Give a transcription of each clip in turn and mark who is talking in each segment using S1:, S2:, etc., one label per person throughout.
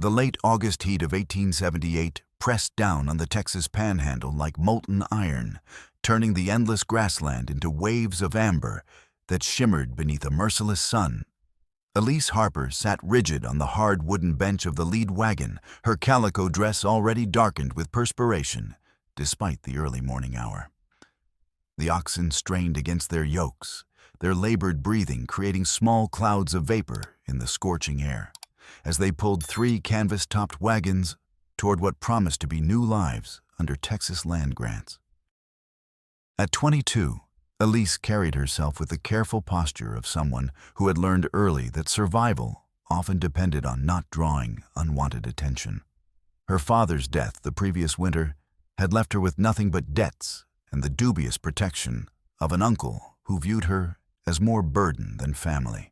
S1: The late August heat of 1878 pressed down on the Texas Panhandle like molten iron, turning the endless grassland into waves of amber that shimmered beneath a merciless sun. Elise Harper sat rigid on the hard wooden bench of the lead wagon, her calico dress already darkened with perspiration, despite the early morning hour. The oxen strained against their yokes, their labored breathing creating small clouds of vapor in the scorching air, as they pulled 3 canvas-topped wagons toward what promised to be new lives under Texas land grants. At 22, Elise carried herself with the careful posture of someone who had learned early that survival often depended on not drawing unwanted attention. Her father's death the previous winter had left her with nothing but debts and the dubious protection of an uncle who viewed her as more burden than family.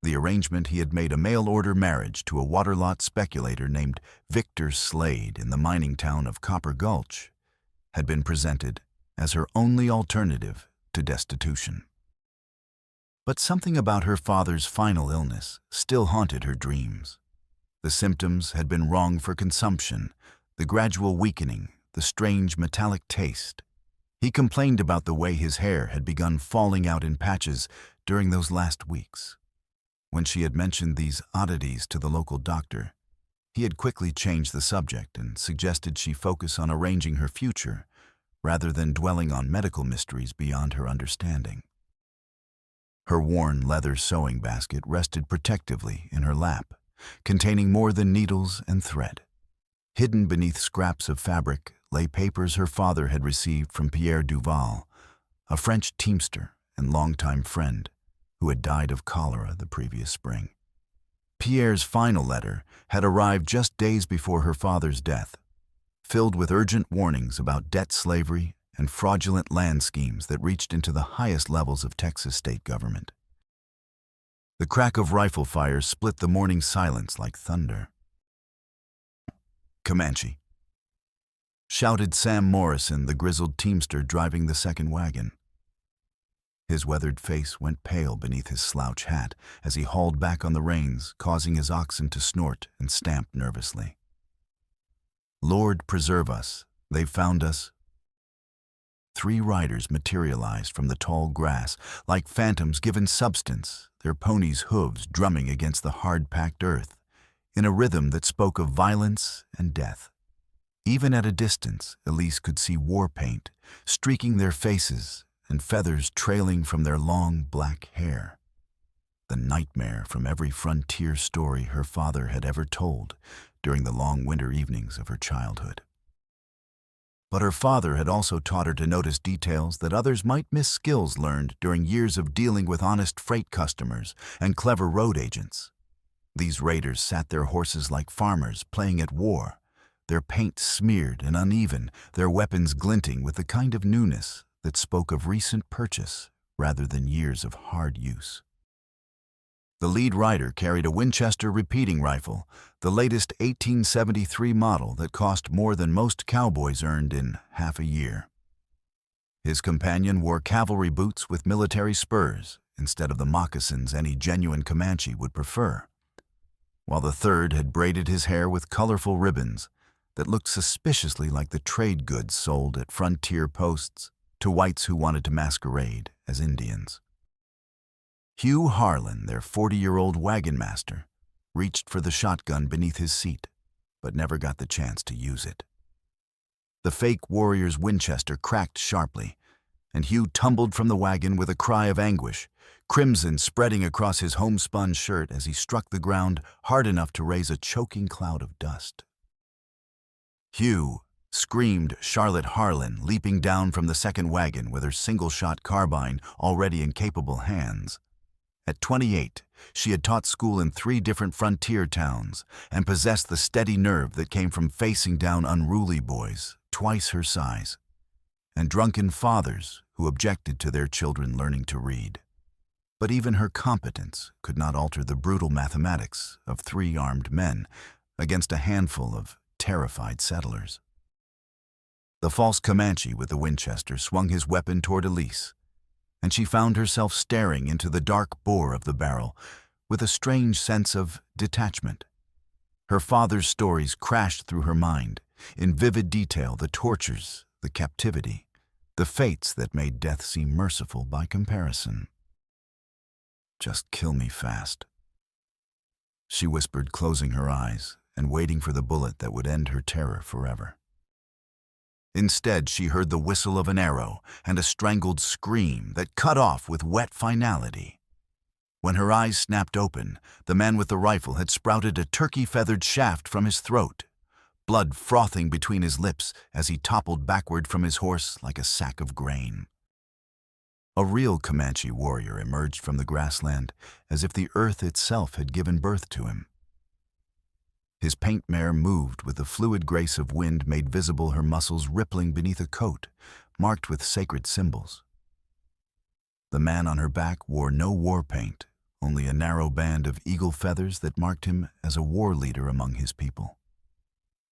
S1: The arrangement he had made a mail-order marriage to a water lot speculator named Victor Slade in the mining town of Copper Gulch had been presented as her only alternative to destitution. But something about her father's final illness still haunted her dreams. The symptoms had been wrong for consumption, the gradual weakening, the strange metallic taste. He complained about the way his hair had begun falling out in patches during those last weeks. When she had mentioned these oddities to the local doctor, he had quickly changed the subject and suggested she focus on arranging her future rather than dwelling on medical mysteries beyond her understanding. Her worn leather sewing basket rested protectively in her lap, containing more than needles and thread. Hidden beneath scraps of fabric lay papers her father had received from Pierre Duval, a French teamster and longtime friend who had died of cholera the previous spring. Pierre's final letter had arrived just days before her father's death, filled with urgent warnings about debt slavery and fraudulent land schemes that reached into the highest levels of Texas state government. The crack of rifle fire split the morning silence like thunder. "Comanche," shouted Sam Morrison, the grizzled teamster driving the second wagon. His weathered face went pale beneath his slouch hat as he hauled back on the reins, causing his oxen to snort and stamp nervously. "Lord preserve us, they've found us." 3 riders materialized from the tall grass, like phantoms given substance, their ponies' hooves drumming against the hard-packed earth, in a rhythm that spoke of violence and death. Even at a distance, Elise could see war paint streaking their faces and feathers trailing from their long black hair. The nightmare from every frontier story her father had ever told during the long winter evenings of her childhood. But her father had also taught her to notice details that others might miss, skills learned during years of dealing with honest freight customers and clever road agents. These raiders sat their horses like farmers playing at war, their paint smeared and uneven, their weapons glinting with the kind of newness that spoke of recent purchase rather than years of hard use. The lead rider carried a Winchester repeating rifle, the latest 1873 model that cost more than most cowboys earned in half a year. His companion wore cavalry boots with military spurs instead of the moccasins any genuine Comanche would prefer, while the third had braided his hair with colorful ribbons that looked suspiciously like the trade goods sold at frontier posts to whites who wanted to masquerade as Indians. Hugh Harlan, their 40-year-old wagon master, reached for the shotgun beneath his seat, but never got the chance to use it. The fake warrior's Winchester cracked sharply, and Hugh tumbled from the wagon with a cry of anguish, crimson spreading across his homespun shirt as he struck the ground hard enough to raise a choking cloud of dust. "Hugh!" screamed Charlotte Harlan, leaping down from the second wagon with her single-shot carbine already in capable hands. At 28, she had taught school in 3 different frontier towns and possessed the steady nerve that came from facing down unruly boys, twice her size, and drunken fathers who objected to their children learning to read. But even her competence could not alter the brutal mathematics of 3 armed men against a handful of terrified settlers. The false Comanche with the Winchester swung his weapon toward Elise, and she found herself staring into the dark bore of the barrel with a strange sense of detachment. Her father's stories crashed through her mind, in vivid detail the tortures, the captivity, the fates that made death seem merciful by comparison. "Just kill me fast," she whispered, closing her eyes and waiting for the bullet that would end her terror forever. Instead, she heard the whistle of an arrow and a strangled scream that cut off with wet finality. When her eyes snapped open, the man with the rifle had sprouted a turkey-feathered shaft from his throat, blood frothing between his lips as he toppled backward from his horse like a sack of grain. A real Comanche warrior emerged from the grassland as if the earth itself had given birth to him. His paint mare moved with the fluid grace of wind made visible her muscles rippling beneath a coat marked with sacred symbols. The man on her back wore no war paint, only a narrow band of eagle feathers that marked him as a war leader among his people.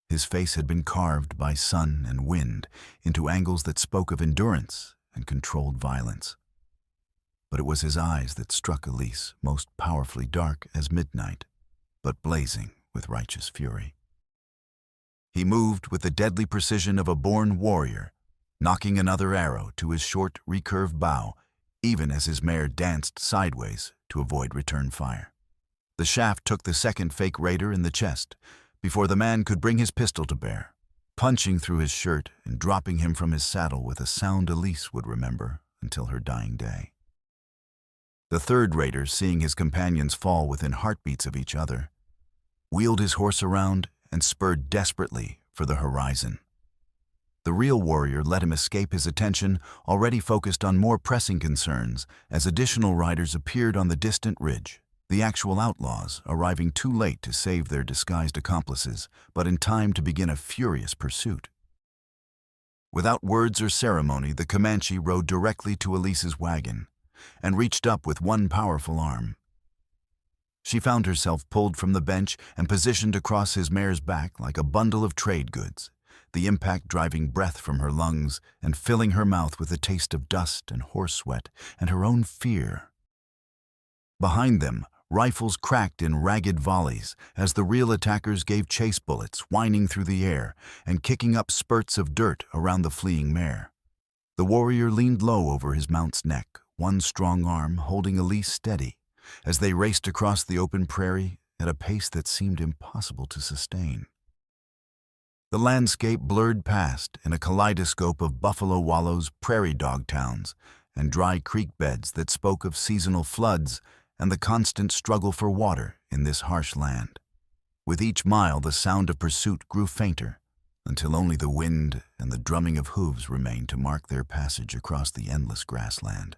S1: His face had been carved by sun and wind into angles that spoke of endurance and controlled violence. But it was his eyes that struck Elise, most powerfully dark as midnight, but blazing with righteous fury. He moved with the deadly precision of a born warrior, knocking another arrow to his short, recurved bow, even as his mare danced sideways to avoid return fire. The shaft took the second fake raider in the chest before the man could bring his pistol to bear, punching through his shirt and dropping him from his saddle with a sound Elise would remember until her dying day. The third raider, seeing his companions fall within heartbeats of each other, wheeled his horse around and spurred desperately for the horizon. The real warrior let him escape his attention, already focused on more pressing concerns, as additional riders appeared on the distant ridge, the actual outlaws arriving too late to save their disguised accomplices, but in time to begin a furious pursuit. Without words or ceremony, the Comanche rode directly to Elise's wagon and reached up with one powerful arm. She found herself pulled from the bench and positioned across his mare's back like a bundle of trade goods, the impact driving breath from her lungs and filling her mouth with a taste of dust and horse sweat and her own fear. Behind them, rifles cracked in ragged volleys as the real attackers gave chase bullets, whining through the air and kicking up spurts of dirt around the fleeing mare. The warrior leaned low over his mount's neck, one strong arm holding Elise steady, as they raced across the open prairie at a pace that seemed impossible to sustain. The landscape blurred past in a kaleidoscope of buffalo wallows, prairie dog towns, and dry creek beds that spoke of seasonal floods and the constant struggle for water in this harsh land. With each mile, the sound of pursuit grew fainter, until only the wind and the drumming of hooves remained to mark their passage across the endless grassland.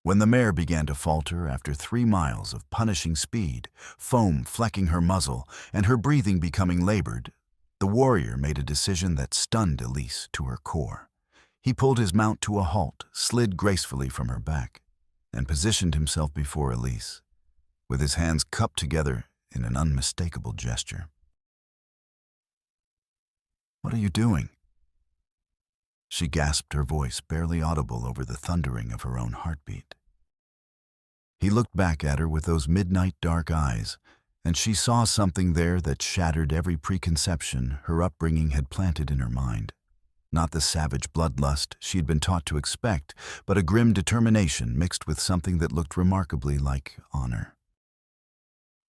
S1: When the mare began to falter after 3 miles of punishing speed, foam flecking her muzzle and her breathing becoming labored, the warrior made a decision that stunned Elise to her core. He pulled his mount to a halt, slid gracefully from her back, and positioned himself before Elise, with his hands cupped together in an unmistakable gesture. "What are you doing?" She gasped, her voice barely audible over the thundering of her own heartbeat. He looked back at her with those midnight dark eyes, and she saw something there that shattered every preconception her upbringing had planted in her mind. Not the savage bloodlust she had been taught to expect, but a grim determination mixed with something that looked remarkably like honor.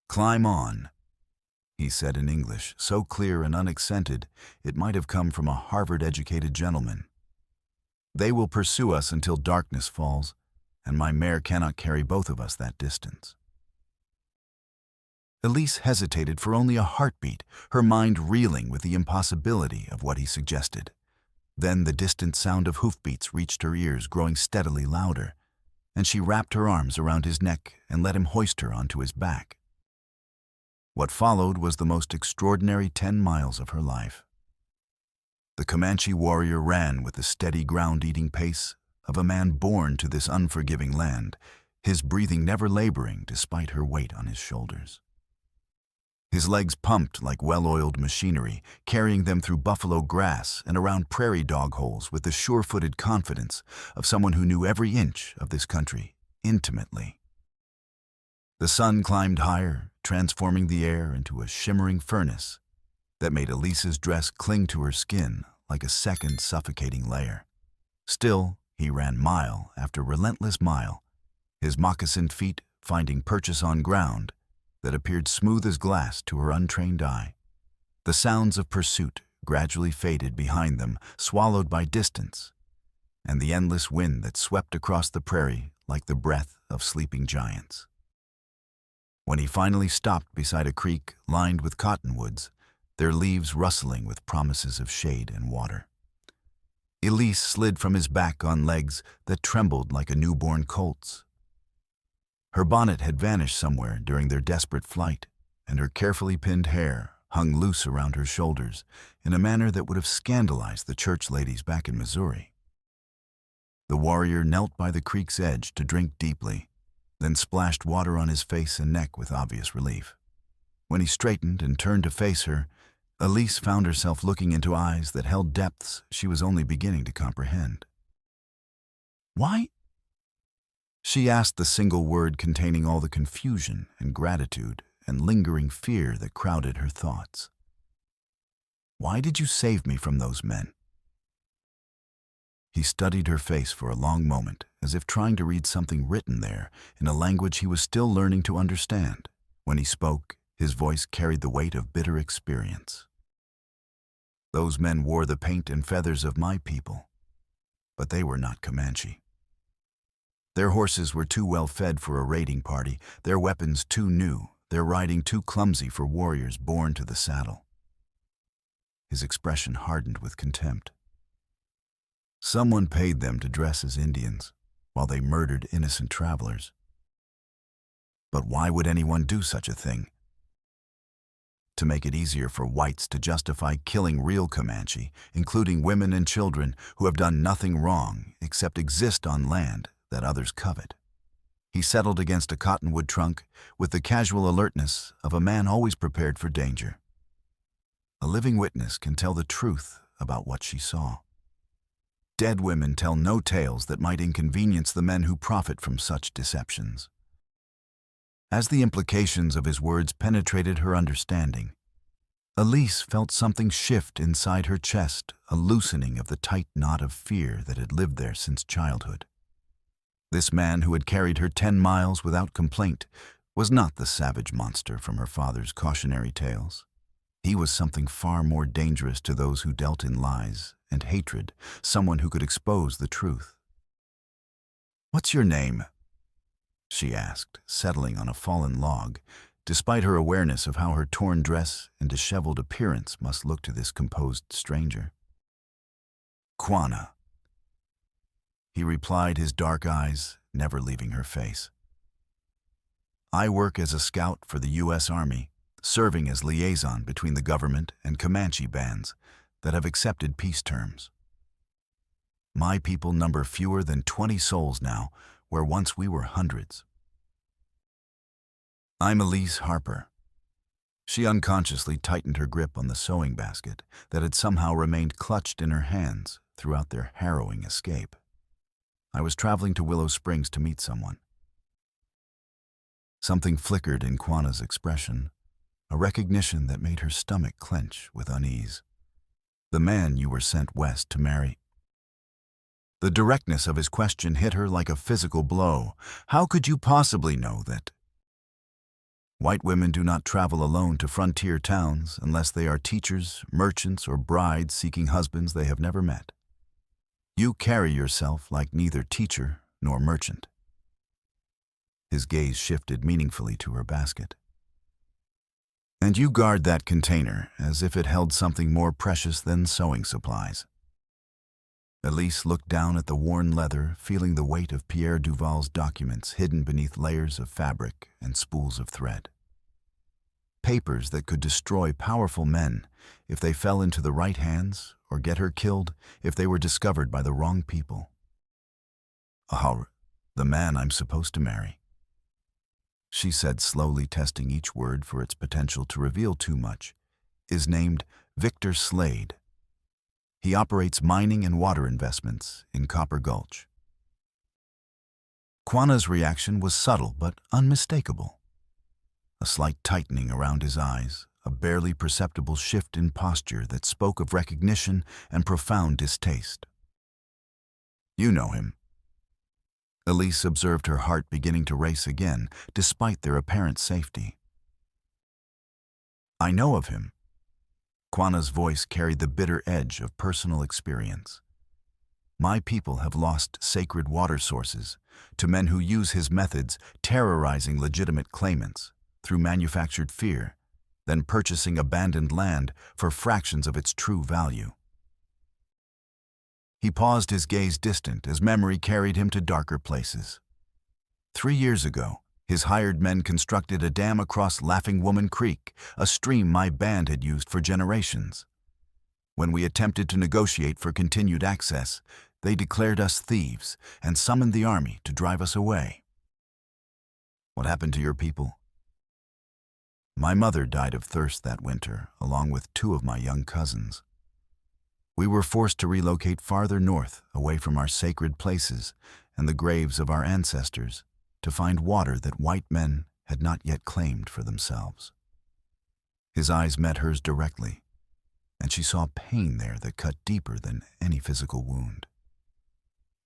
S1: "Climb on," he said in English, so clear and unaccented it might have come from a Harvard-educated gentleman. "They will pursue us until darkness falls, and my mare cannot carry both of us that distance." Elise hesitated for only a heartbeat, her mind reeling with the impossibility of what he suggested. Then the distant sound of hoofbeats reached her ears, growing steadily louder, and she wrapped her arms around his neck and let him hoist her onto his back. What followed was the most extraordinary 10 miles of her life. The Comanche warrior ran with the steady ground-eating pace of a man born to this unforgiving land, his breathing never laboring despite her weight on his shoulders. His legs pumped like well-oiled machinery, carrying them through buffalo grass and around prairie dog holes with the sure-footed confidence of someone who knew every inch of this country intimately. The sun climbed higher, transforming the air into a shimmering furnace that made Elise's dress cling to her skin like a second suffocating layer. Still, he ran mile after relentless mile, his moccasined feet finding purchase on ground that appeared smooth as glass to her untrained eye. The sounds of pursuit gradually faded behind them, swallowed by distance, and the endless wind that swept across the prairie like the breath of sleeping giants. When he finally stopped beside a creek lined with cottonwoods, their leaves rustling with promises of shade and water, Elise slid from his back on legs that trembled like a newborn colt's. Her bonnet had vanished somewhere during their desperate flight, and her carefully pinned hair hung loose around her shoulders in a manner that would have scandalized the church ladies back in Missouri. The warrior knelt by the creek's edge to drink deeply, then splashed water on his face and neck with obvious relief. When he straightened and turned to face her, Elise found herself looking into eyes that held depths she was only beginning to comprehend. "Why?" She asked, the single word containing all the confusion and gratitude and lingering fear that crowded her thoughts. "Why did you save me from those men?" He studied her face for a long moment, as if trying to read something written there in a language he was still learning to understand. When he spoke, his voice carried the weight of bitter experience. "Those men wore the paint and feathers of my people, but they were not Comanche. Their horses were too well fed for a raiding party, their weapons too new, their riding too clumsy for warriors born to the saddle." His expression hardened with contempt. "Someone paid them to dress as Indians, while they murdered innocent travelers. But why would anyone do such a thing? To make it easier for whites to justify killing real Comanche, including women and children who have done nothing wrong except exist on land that others covet." He settled against a cottonwood trunk with the casual alertness of a man always prepared for danger. A living witness can tell the truth about what she saw. Dead women tell no tales that might inconvenience the men who profit from such deceptions. As the implications of his words penetrated her understanding, Elise felt something shift inside her chest, a loosening of the tight knot of fear that had lived there since childhood. This man who had carried her 10 miles without complaint was not the savage monster from her father's cautionary tales. He was something far more dangerous to those who dealt in lies and hatred, someone who could expose the truth. "What's your name?" she asked, settling on a fallen log, despite her awareness of how her torn dress and disheveled appearance must look to this composed stranger. "Quanah," he replied, his dark eyes never leaving her face. "I work as a scout for the U.S. Army, serving as liaison between the government and Comanche bands that have accepted peace terms. My people number fewer than 20 souls now, where once we were hundreds." "I'm Elise Harper." She unconsciously tightened her grip on the sewing basket that had somehow remained clutched in her hands throughout their harrowing escape. "I was traveling to Willow Springs to meet someone." Something flickered in Quanah's expression, a recognition that made her stomach clench with unease. "The man you were sent west to marry." The directness of his question hit her like a physical blow. "How could you possibly know that?" "White women do not travel alone to frontier towns unless they are teachers, merchants, or brides seeking husbands they have never met. You carry yourself like neither teacher nor merchant." His gaze shifted meaningfully to her basket. "And you guard that container as if it held something more precious than sewing supplies." Elise looked down at the worn leather, feeling the weight of Pierre Duval's documents hidden beneath layers of fabric and spools of thread. Papers that could destroy powerful men if they fell into the right hands, or get her killed if they were discovered by the wrong people. The man I'm supposed to marry," she said, slowly testing each word for its potential to reveal too much, "is named Victor Slade. He operates mining and water investments in Copper Gulch." Quanah's reaction was subtle but unmistakable. a slight tightening around his eyes, a barely perceptible shift in posture that spoke of recognition and profound distaste. "You know him." Elise observed her heart beginning to race again, despite their apparent safety. "I know of him." Quanah's voice carried the bitter edge of personal experience. "My people have lost sacred water sources to men who use his methods, terrorizing legitimate claimants through manufactured fear, then purchasing abandoned land for fractions of its true value." He paused, his gaze distant as memory carried him to darker places. 3 years ago, his hired men constructed a dam across Laughing Woman Creek, a stream my band had used for generations. When we attempted to negotiate for continued access, they declared us thieves and summoned the army to drive us away. "What happened to your people?" "My mother died of thirst that winter, along with 2 of my young cousins. We were forced to relocate farther north, away from our sacred places and the graves of our ancestors, to find water that white men had not yet claimed for themselves." His eyes met hers directly, and she saw pain there that cut deeper than any physical wound.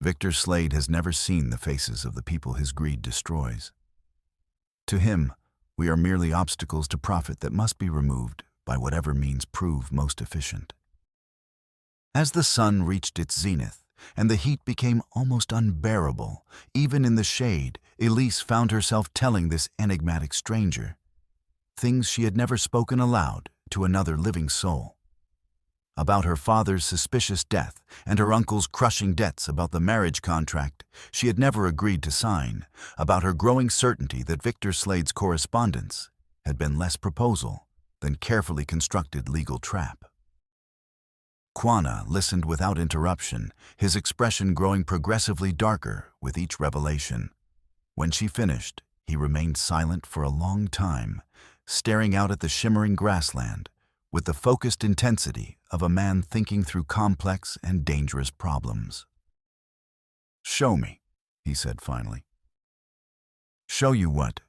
S1: Victor Slade has never seen the faces of the people his greed destroys. To him, we are merely obstacles to profit that must be removed by whatever means prove most efficient. As the sun reached its zenith and the heat became almost unbearable, even in the shade, Elise found herself telling this enigmatic stranger things she had never spoken aloud to another living soul. About her father's suspicious death and her uncle's crushing debts, about the marriage contract she had never agreed to sign, about her growing certainty that Victor Slade's correspondence had been less proposal than carefully constructed legal trap. Quanah listened without interruption, his expression growing progressively darker with each revelation. When she finished, he remained silent for a long time, staring out at the shimmering grassland with the focused intensity of a man thinking through complex and dangerous problems. "Show me," he said finally. "Show you what?"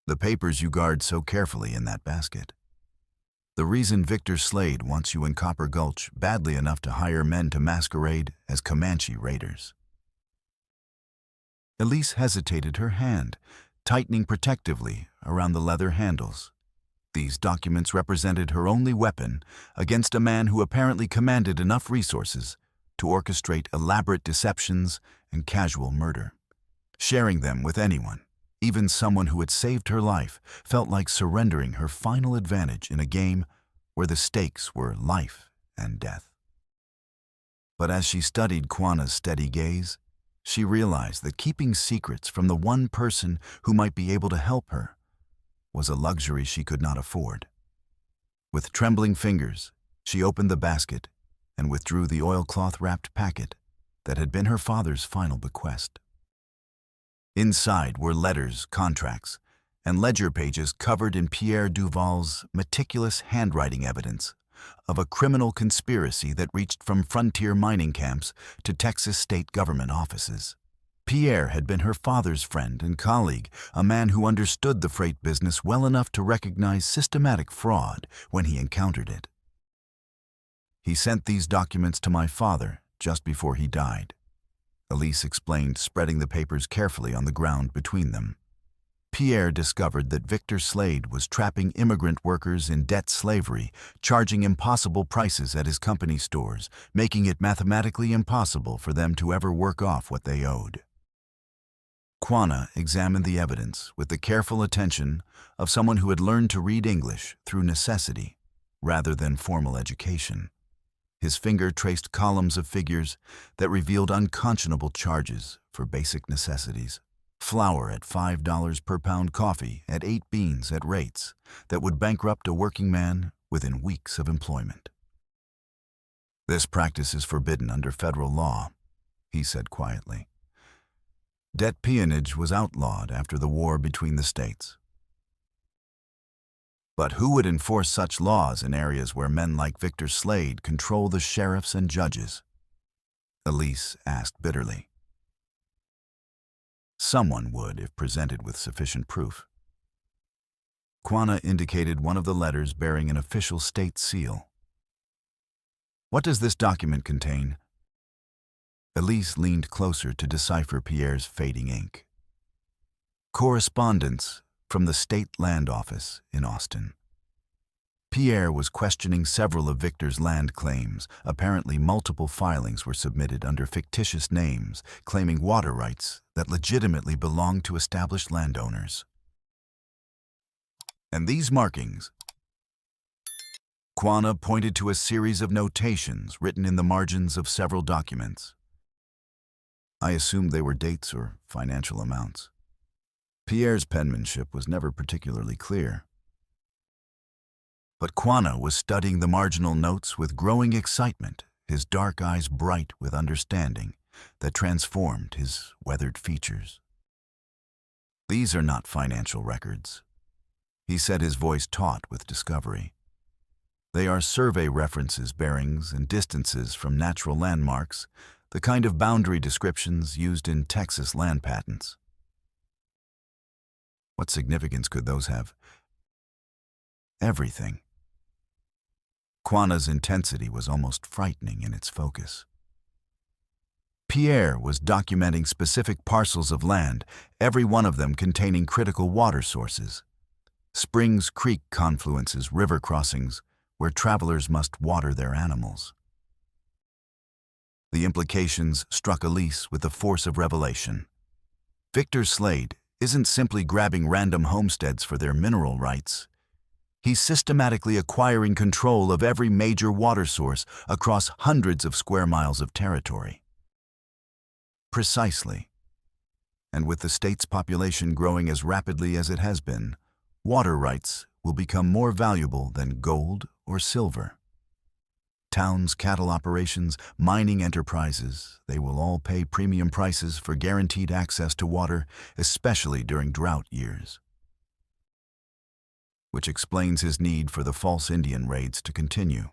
S1: "The papers you guard so carefully in that basket. The reason Victor Slade wants you in Copper Gulch badly enough to hire men to masquerade as Comanche raiders." Elise hesitated, her hand tightening protectively around the leather handles. These documents represented her only weapon against a man who apparently commanded enough resources to orchestrate elaborate deceptions and casual murder. Sharing them with anyone, even someone who had saved her life, felt like surrendering her final advantage in a game where the stakes were life and death. But as she studied Quanah's steady gaze, she realized that keeping secrets from the one person who might be able to help her was a luxury she could not afford. With trembling fingers, she opened the basket and withdrew the oilcloth-wrapped packet that had been her father's final bequest. Inside were letters, contracts, and ledger pages covered in Pierre Duval's meticulous handwriting evidence of a criminal conspiracy that reached from frontier mining camps to Texas state government offices. Pierre had been her father's friend and colleague, a man who understood the freight business well enough to recognize systematic fraud when he encountered it. "He sent these documents to my father just before he died," Elise explained, spreading the papers carefully on the ground between them. Pierre discovered that Victor Slade was trapping immigrant workers in debt slavery, charging impossible prices at his company stores, making it mathematically impossible for them to ever work off what they owed. Quanah examined the evidence with the careful attention of someone who had learned to read English through necessity rather than formal education. His finger traced columns of figures that revealed unconscionable charges for basic necessities. Flour at $5 per pound, coffee at 8 beans at rates that would bankrupt a working man within weeks of employment. "This practice is forbidden under federal law," he said quietly. "Debt peonage was outlawed after the war between the states. But who would enforce such laws in areas where men like Victor Slade control the sheriffs and judges?" Elise asked bitterly. "Someone would if presented with sufficient proof. Quanah indicated one of the letters bearing an official state seal. "What does this document contain?" Elise leaned closer to decipher Pierre's fading ink. "Correspondence from the State Land Office in Austin." Pierre was questioning several of Victor's land claims. Apparently, multiple filings were submitted under fictitious names, claiming water rights that legitimately belonged to established landowners. "And these markings?" Quanah pointed to a series of notations written in the margins of several documents. I assumed they were dates or financial amounts. Pierre's penmanship was never particularly clear. But Quanah was studying the marginal notes with growing excitement, his dark eyes bright with understanding that transformed his weathered features. "These are not financial records," he said, his voice taut with discovery. "They are survey references, bearings, and distances from natural landmarks, the kind of boundary descriptions used in Texas land patents." "What significance could those have?" "Everything." Quanah's intensity was almost frightening in its focus. Pierre was documenting specific parcels of land, every one of them containing critical water sources. Springs, creek confluences, river crossings, where travelers must water their animals. The implications struck Elise with the force of revelation. Victor Slade isn't simply grabbing random homesteads for their mineral rights. He's systematically acquiring control of every major water source across hundreds of square miles of territory. Precisely. And with the state's population growing as rapidly as it has been, water rights will become more valuable than gold or silver. Towns, cattle operations, mining enterprises, they will all pay premium prices for guaranteed access to water, especially during drought years. Which explains his need for the false Indian raids to continue.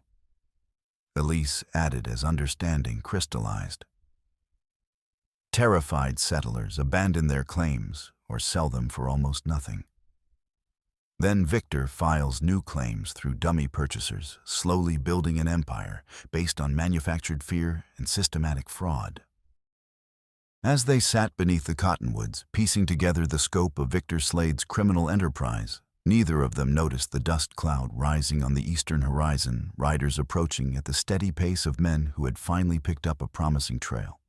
S1: Elise added as understanding crystallized. Terrified settlers abandon their claims or sell them for almost nothing. Then Victor files new claims through dummy purchasers, slowly building an empire based on manufactured fear and systematic fraud. As they sat beneath the cottonwoods, piecing together the scope of Victor Slade's criminal enterprise, neither of them noticed the dust cloud rising on the eastern horizon, riders approaching at the steady pace of men who had finally picked up a promising trail.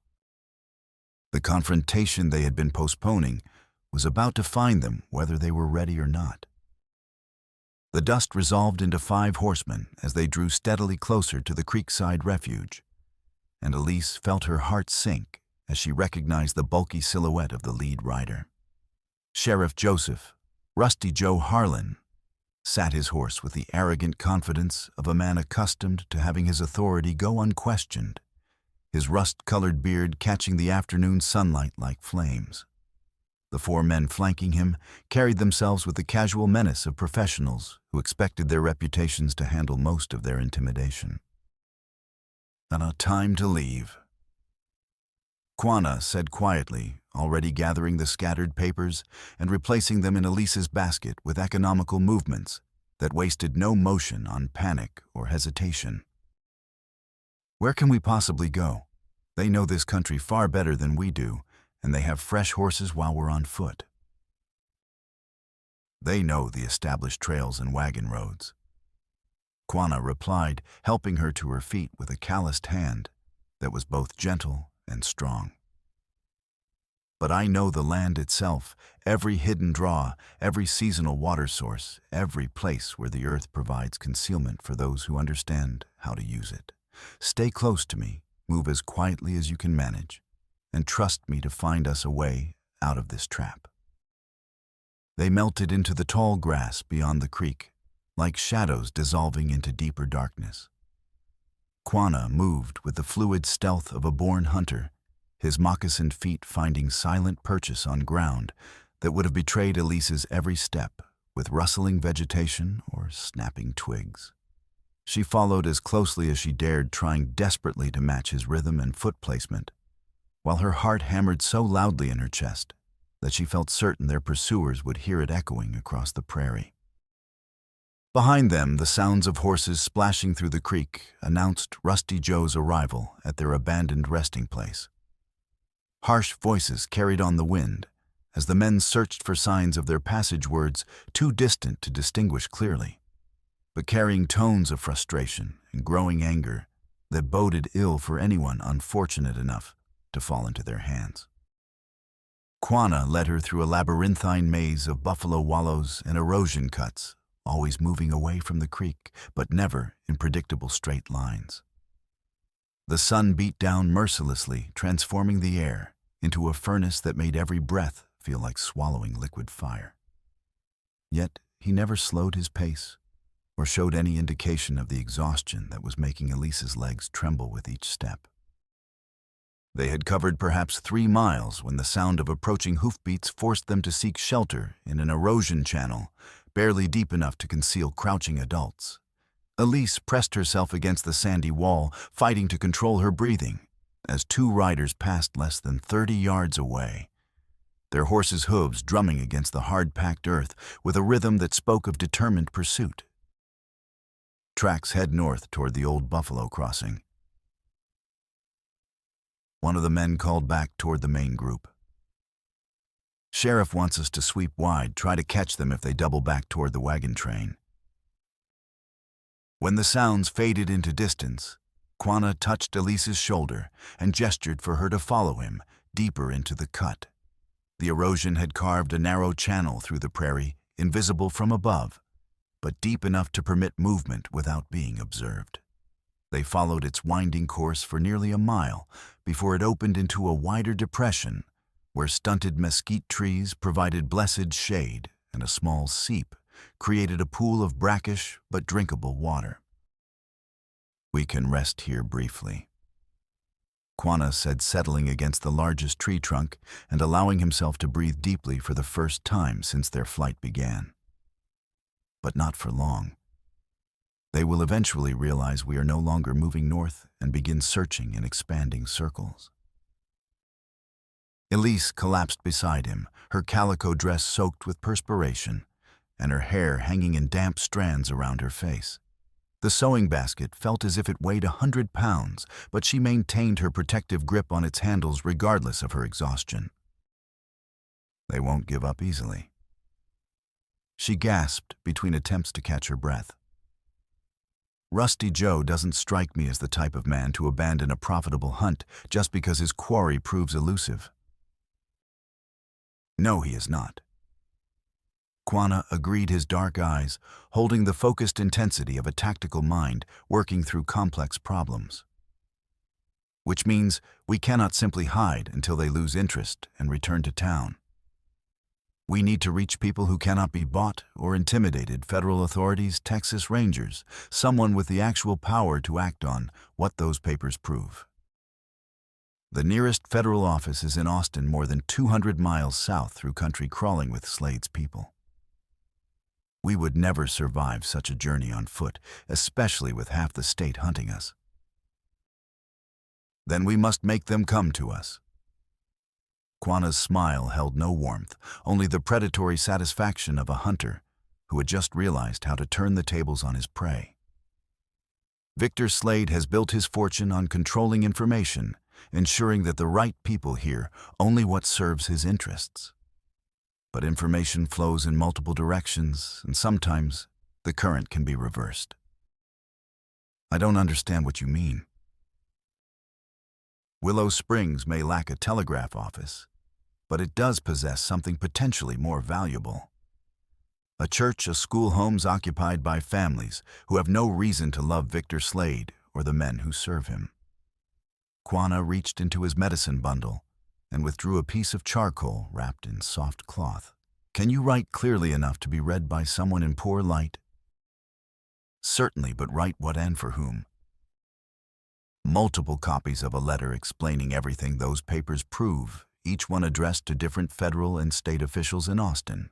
S1: The confrontation they had been postponing was about to find them whether they were ready or not. The dust resolved into 5 horsemen as they drew steadily closer to the creekside refuge, and Elise felt her heart sink as she recognized the bulky silhouette of the lead rider. Sheriff Joseph, Rusty Joe Harlan, sat his horse with the arrogant confidence of a man accustomed to having his authority go unquestioned, his rust-colored beard catching the afternoon sunlight like flames. The 4 men flanking him carried themselves with the casual menace of professionals who expected their reputations to handle most of their intimidation. "Time to leave," Quanah said quietly, already gathering the scattered papers and replacing them in Elise's basket with economical movements that wasted no motion on panic or hesitation. "Where can we possibly go? They know this country far better than we do, and they have fresh horses while we're on foot." "They know the established trails and wagon roads," Quanah replied, helping her to her feet with a calloused hand that was both gentle and strong. "But I know the land itself, every hidden draw, every seasonal water source, every place where the earth provides concealment for those who understand how to use it. Stay close to me, move as quietly as you can manage, and trust me to find us a way out of this trap." They melted into the tall grass beyond the creek, like shadows dissolving into deeper darkness. Quanah moved with the fluid stealth of a born hunter, his moccasined feet finding silent purchase on ground that would have betrayed Elise's every step, with rustling vegetation or snapping twigs. She followed as closely as she dared, trying desperately to match his rhythm and foot placement, while her heart hammered so loudly in her chest that she felt certain their pursuers would hear it echoing across the prairie. Behind them, the sounds of horses splashing through the creek announced Rusty Joe's arrival at their abandoned resting place. Harsh voices carried on the wind as the men searched for signs of their passage words too distant to distinguish clearly, but carrying tones of frustration and growing anger that boded ill for anyone unfortunate enough to fall into their hands. Quanah led her through a labyrinthine maze of buffalo wallows and erosion cuts, always moving away from the creek, but never in predictable straight lines. The sun beat down mercilessly, transforming the air into a furnace that made every breath feel like swallowing liquid fire. Yet he never slowed his pace or showed any indication of the exhaustion that was making Elise's legs tremble with each step. They had covered perhaps 3 miles when the sound of approaching hoofbeats forced them to seek shelter in an erosion channel barely deep enough to conceal crouching adults. Elise pressed herself against the sandy wall, fighting to control her breathing, as 2 riders passed less than 30 yards away, their horses' hooves drumming against the hard-packed earth with a rhythm that spoke of determined pursuit. Tracks head north toward the old Buffalo crossing. One of the men called back toward the main group. Sheriff wants us to sweep wide, try to catch them if they double back toward the wagon train. When the sounds faded into distance, Quanah touched Elise's shoulder and gestured for her to follow him deeper into the cut. The erosion had carved a narrow channel through the prairie, invisible from above, but deep enough to permit movement without being observed. They followed its winding course for nearly a mile before it opened into a wider depression where stunted mesquite trees provided blessed shade and a small seep created a pool of brackish but drinkable water. "We can rest here briefly," Quanah said, settling against the largest tree trunk and allowing himself to breathe deeply for the first time since their flight began. But not for long. They will eventually realize we are no longer moving north and begin searching in expanding circles. Elise collapsed beside him, her calico dress soaked with perspiration, and her hair hanging in damp strands around her face. The sewing basket felt as if it weighed 100 pounds, but she maintained her protective grip on its handles regardless of her exhaustion. They won't give up easily. She gasped between attempts to catch her breath. Rusty Joe doesn't strike me as the type of man to abandon a profitable hunt just because his quarry proves elusive. No, he is not. Quanah agreed, his dark eyes holding the focused intensity of a tactical mind working through complex problems. Which means we cannot simply hide until they lose interest and return to town. We need to reach people who cannot be bought or intimidated: federal authorities, Texas Rangers, someone with the actual power to act on what those papers prove. The nearest federal office is in Austin, more than 200 miles south through country crawling with Slade's people. We would never survive such a journey on foot, especially with half the state hunting us. Then we must make them come to us. Quanah's smile held no warmth, only the predatory satisfaction of a hunter who had just realized how to turn the tables on his prey. Victor Slade has built his fortune on controlling information, ensuring that the right people hear only what serves his interests. But information flows in multiple directions, and sometimes the current can be reversed. I don't understand what you mean. Willow Springs may lack a telegraph office, but it does possess something potentially more valuable. A church, a school, homes occupied by families who have no reason to love Victor Slade or the men who serve him. Quanah reached into his medicine bundle and withdrew a piece of charcoal wrapped in soft cloth. "Can you write clearly enough to be read by someone in poor light?" "Certainly, but write what and for whom?" "Multiple copies of a letter explaining everything those papers prove, each one addressed to different federal and state officials in Austin.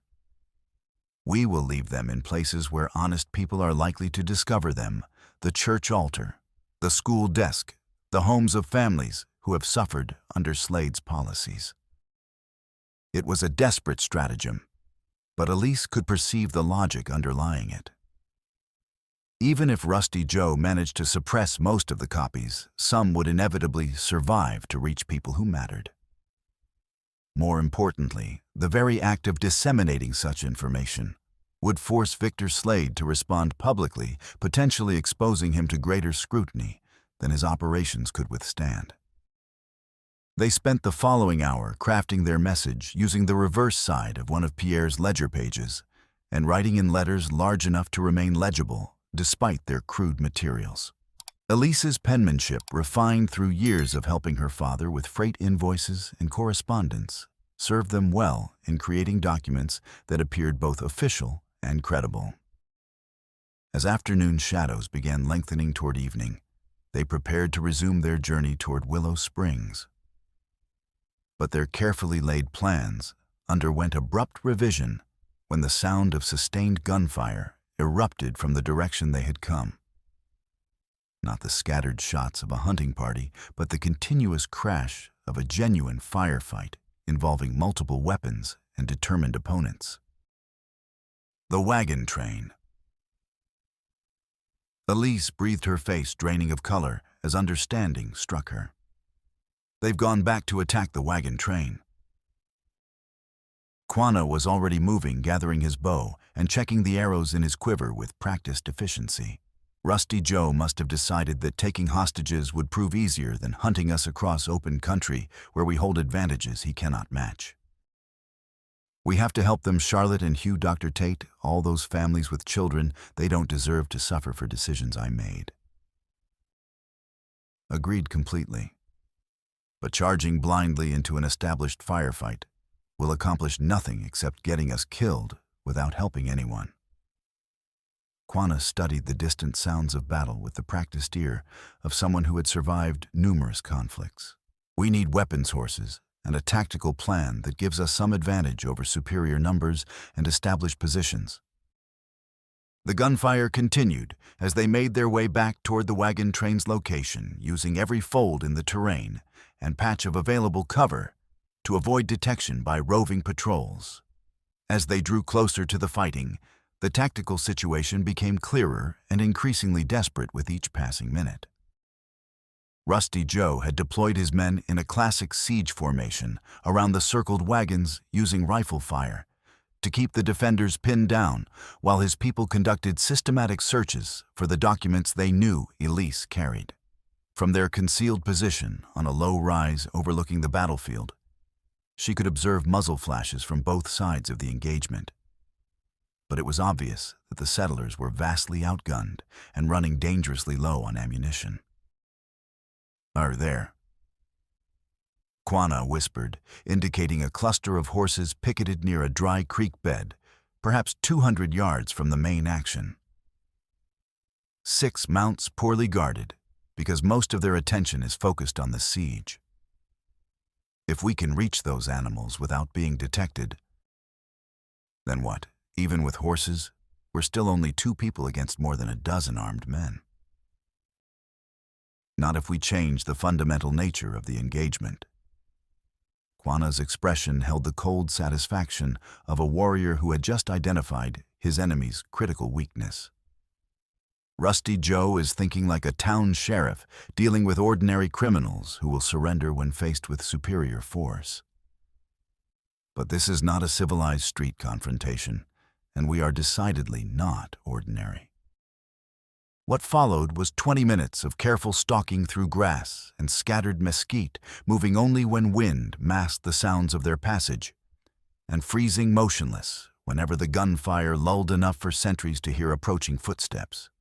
S1: We will leave them in places where honest people are likely to discover them: the church altar, the school desk, the homes of families who have suffered under Slade's policies." It was a desperate stratagem, but Elise could perceive the logic underlying it. Even if Rusty Joe managed to suppress most of the copies, some would inevitably survive to reach people who mattered. More importantly, the very act of disseminating such information would force Victor Slade to respond publicly, potentially exposing him to greater scrutiny than his operations could withstand. They spent the following hour crafting their message using the reverse side of one of Pierre's ledger pages and writing in letters large enough to remain legible despite their crude materials. Elise's penmanship, refined through years of helping her father with freight invoices and correspondence, served them well in creating documents that appeared both official and credible. As afternoon shadows began lengthening toward evening, they prepared to resume their journey toward Willow Springs. But their carefully laid plans underwent abrupt revision when the sound of sustained gunfire erupted from the direction they had come. Not the scattered shots of a hunting party, but the continuous crash of a genuine firefight involving multiple weapons and determined opponents. The wagon train. Elise breathed, her face draining of color as understanding struck her. They've gone back to attack the wagon train. Quanah was already moving, gathering his bow and checking the arrows in his quiver with practiced efficiency. Rusty Joe must have decided that taking hostages would prove easier than hunting us across open country where we hold advantages he cannot match. We have to help them, Charlotte and Hugh, Dr. Tate, all those families with children. They don't deserve to suffer for decisions I made. Agreed completely. But charging blindly into an established firefight will accomplish nothing except getting us killed without helping anyone. Quanah studied the distant sounds of battle with the practiced ear of someone who had survived numerous conflicts. We need weapons horses and a tactical plan that gives us some advantage over superior numbers and established positions. The gunfire continued as they made their way back toward the wagon train's location, using every fold in the terrain and patch of available cover to avoid detection by roving patrols. As they drew closer to the fighting, the tactical situation became clearer and increasingly desperate with each passing minute. Rusty Joe had deployed his men in a classic siege formation around the circled wagons using rifle fire to keep the defenders pinned down, while his people conducted systematic searches for the documents they knew Elise carried. From their concealed position on a low rise overlooking the battlefield, she could observe muzzle flashes from both sides of the engagement. But it was obvious that the settlers were vastly outgunned and running dangerously low on ammunition. "Are there?" Quanah whispered, indicating a cluster of horses picketed near a dry creek bed, perhaps 200 yards from the main action. 6 mounts poorly guarded, because most of their attention is focused on the siege. If we can reach those animals without being detected, then what? Even with horses, we're still only 2 people against more than a dozen armed men. Not if we change the fundamental nature of the engagement. Quanah's expression held the cold satisfaction of a warrior who had just identified his enemy's critical weakness. Rusty Joe is thinking like a town sheriff, dealing with ordinary criminals who will surrender when faced with superior force. But this is not a civilized street confrontation, and we are decidedly not ordinary. What followed was 20 minutes of careful stalking through grass and scattered mesquite, moving only when wind masked the sounds of their passage, and freezing motionless whenever the gunfire lulled enough for sentries to hear approaching footsteps.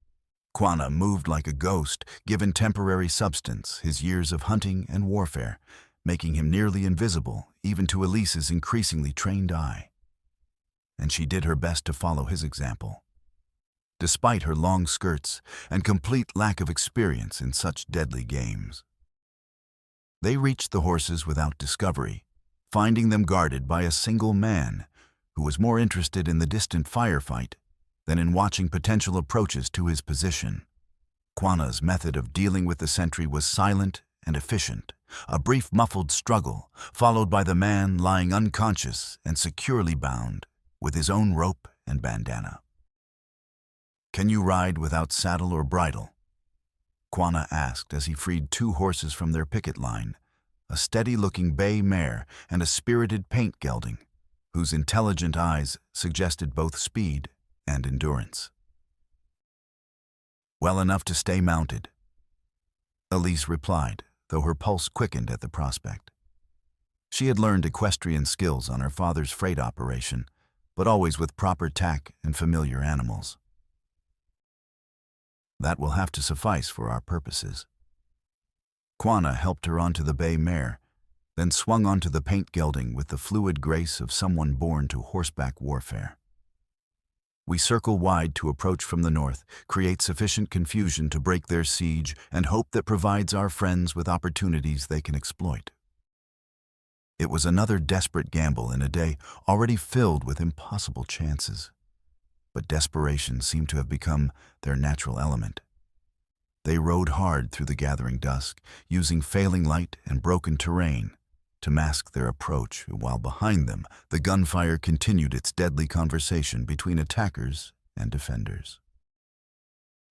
S1: Quanah moved like a ghost, given temporary substance, his years of hunting and warfare, making him nearly invisible even to Elise's increasingly trained eye. And she did her best to follow his example. Despite her long skirts and complete lack of experience in such deadly games. They reached the horses without discovery, finding them guarded by a single man who was more interested in the distant firefight than in watching potential approaches to his position. Quanah's method of dealing with the sentry was silent and efficient, a brief muffled struggle, followed by the man lying unconscious and securely bound with his own rope and bandana. "Can you ride without saddle or bridle?" Quanah asked as he freed two horses from their picket line, a steady-looking bay mare and a spirited paint gelding, whose intelligent eyes suggested both speed and endurance. "Well enough to stay mounted," Elise replied, though her pulse quickened at the prospect. She had learned equestrian skills on her father's freight operation, but always with proper tack and familiar animals. "That will have to suffice for our purposes." Quanah helped her onto the bay mare, then swung onto the paint gelding with the fluid grace of someone born to horseback warfare. "We circle wide to approach from the north, create sufficient confusion to break their siege, and hope that provides our friends with opportunities they can exploit." It was another desperate gamble in a day already filled with impossible chances. But desperation seemed to have become their natural element. They rode hard through the gathering dusk, using failing light and broken terrain to mask their approach, while behind them the gunfire continued its deadly conversation between attackers and defenders.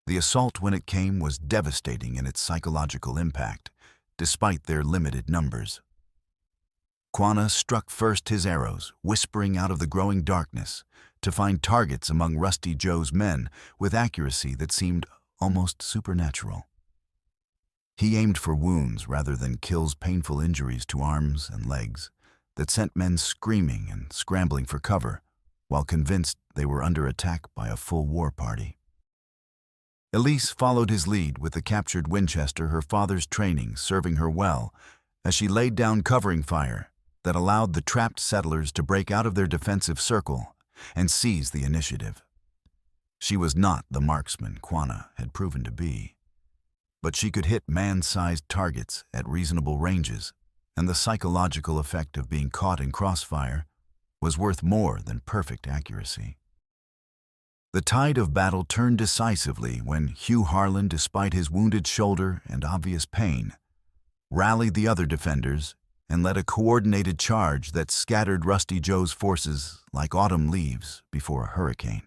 S1: The assault, when it came, was devastating in its psychological impact, despite their limited numbers. Quanah struck first his arrows, whispering out of the growing darkness, to find targets among Rusty Joe's men with accuracy that seemed almost supernatural. He aimed for wounds rather than kills, painful injuries to arms and legs that sent men screaming and scrambling for cover, while convinced they were under attack by a full war party. Elise followed his lead with the captured Winchester, her father's training serving her well, as she laid down covering fire that allowed the trapped settlers to break out of their defensive circle and seize the initiative. She was not the marksman Quanah had proven to be, but she could hit man-sized targets at reasonable ranges, and the psychological effect of being caught in crossfire was worth more than perfect accuracy. The tide of battle turned decisively when Hugh Harlan, despite his wounded shoulder and obvious pain, rallied the other defenders and led a coordinated charge that scattered Rusty Joe's forces like autumn leaves before a hurricane.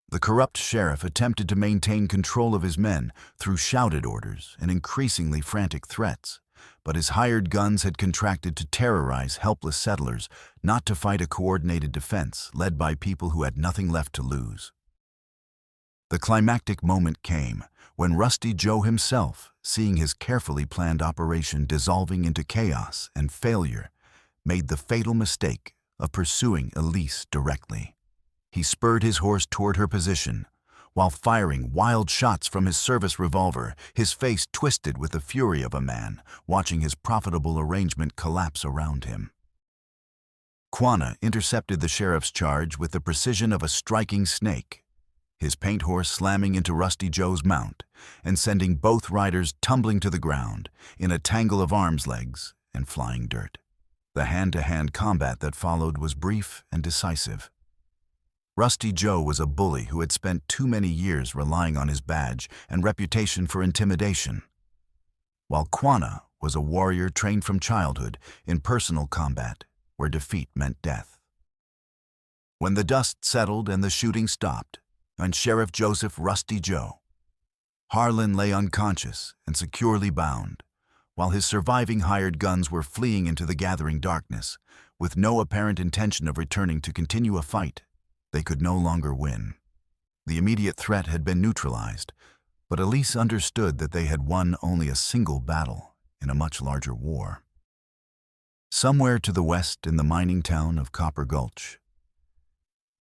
S1: The corrupt sheriff attempted to maintain control of his men through shouted orders and increasingly frantic threats, but his hired guns had contracted to terrorize helpless settlers, not to fight a coordinated defense led by people who had nothing left to lose. The climactic moment came when Rusty Joe himself, seeing his carefully planned operation dissolving into chaos and failure, made the fatal mistake of pursuing Elise directly. He spurred his horse toward her position, while firing wild shots from his service revolver, his face twisted with the fury of a man watching his profitable arrangement collapse around him. Quanah intercepted the sheriff's charge with the precision of a striking snake, his paint horse slamming into Rusty Joe's mount and sending both riders tumbling to the ground in a tangle of arms, legs, and flying dirt. The hand-to-hand combat that followed was brief and decisive. Rusty Joe was a bully who had spent too many years relying on his badge and reputation for intimidation, while Quanah was a warrior trained from childhood in personal combat where defeat meant death. When the dust settled and the shooting stopped, and Sheriff Joseph Rusty Joe, Harlan lay unconscious and securely bound, while his surviving hired guns were fleeing into the gathering darkness, with no apparent intention of returning to continue a fight they could no longer win. The immediate threat had been neutralized, but Elise understood that they had won only a single battle in a much larger war. Somewhere to the west in the mining town of Copper Gulch,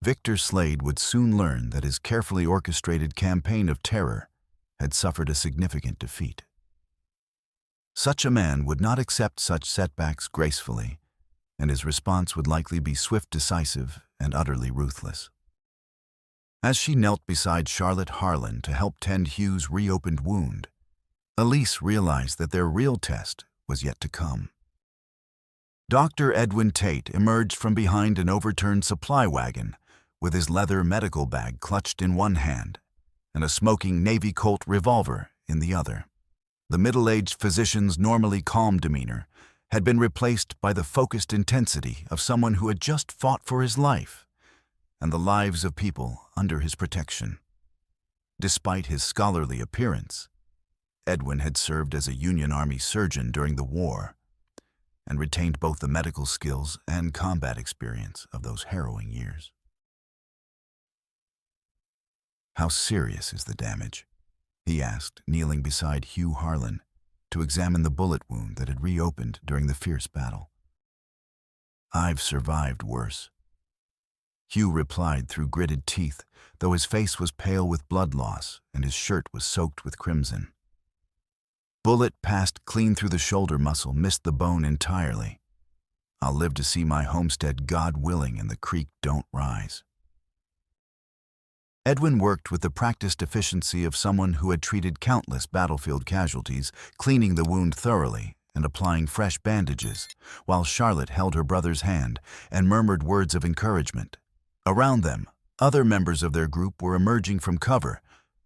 S1: Victor Slade would soon learn that his carefully orchestrated campaign of terror had suffered a significant defeat. Such a man would not accept such setbacks gracefully, and his response would likely be swift, decisive, and utterly ruthless. As she knelt beside Charlotte Harlan to help tend Hugh's reopened wound, Elise realized that their real test was yet to come. Dr. Edwin Tate emerged from behind an overturned supply wagon with his leather medical bag clutched in one hand and a smoking Navy Colt revolver in the other. The middle-aged physician's normally calm demeanor had been replaced by the focused intensity of someone who had just fought for his life and the lives of people under his protection. Despite his scholarly appearance, Edwin had served as a Union Army surgeon during the war and retained both the medical skills and combat experience of those harrowing years. "How serious is the damage?" he asked, kneeling beside Hugh Harlan to examine the bullet wound that had reopened during the fierce battle. "I've survived worse," Hugh replied through gritted teeth, though his face was pale with blood loss and his shirt was soaked with crimson. "Bullet passed clean through the shoulder muscle, missed the bone entirely. I'll live to see my homestead, God willing, and the creek don't rise." Edwin worked with the practiced efficiency of someone who had treated countless battlefield casualties, cleaning the wound thoroughly and applying fresh bandages, while Charlotte held her brother's hand and murmured words of encouragement. Around them, other members of their group were emerging from cover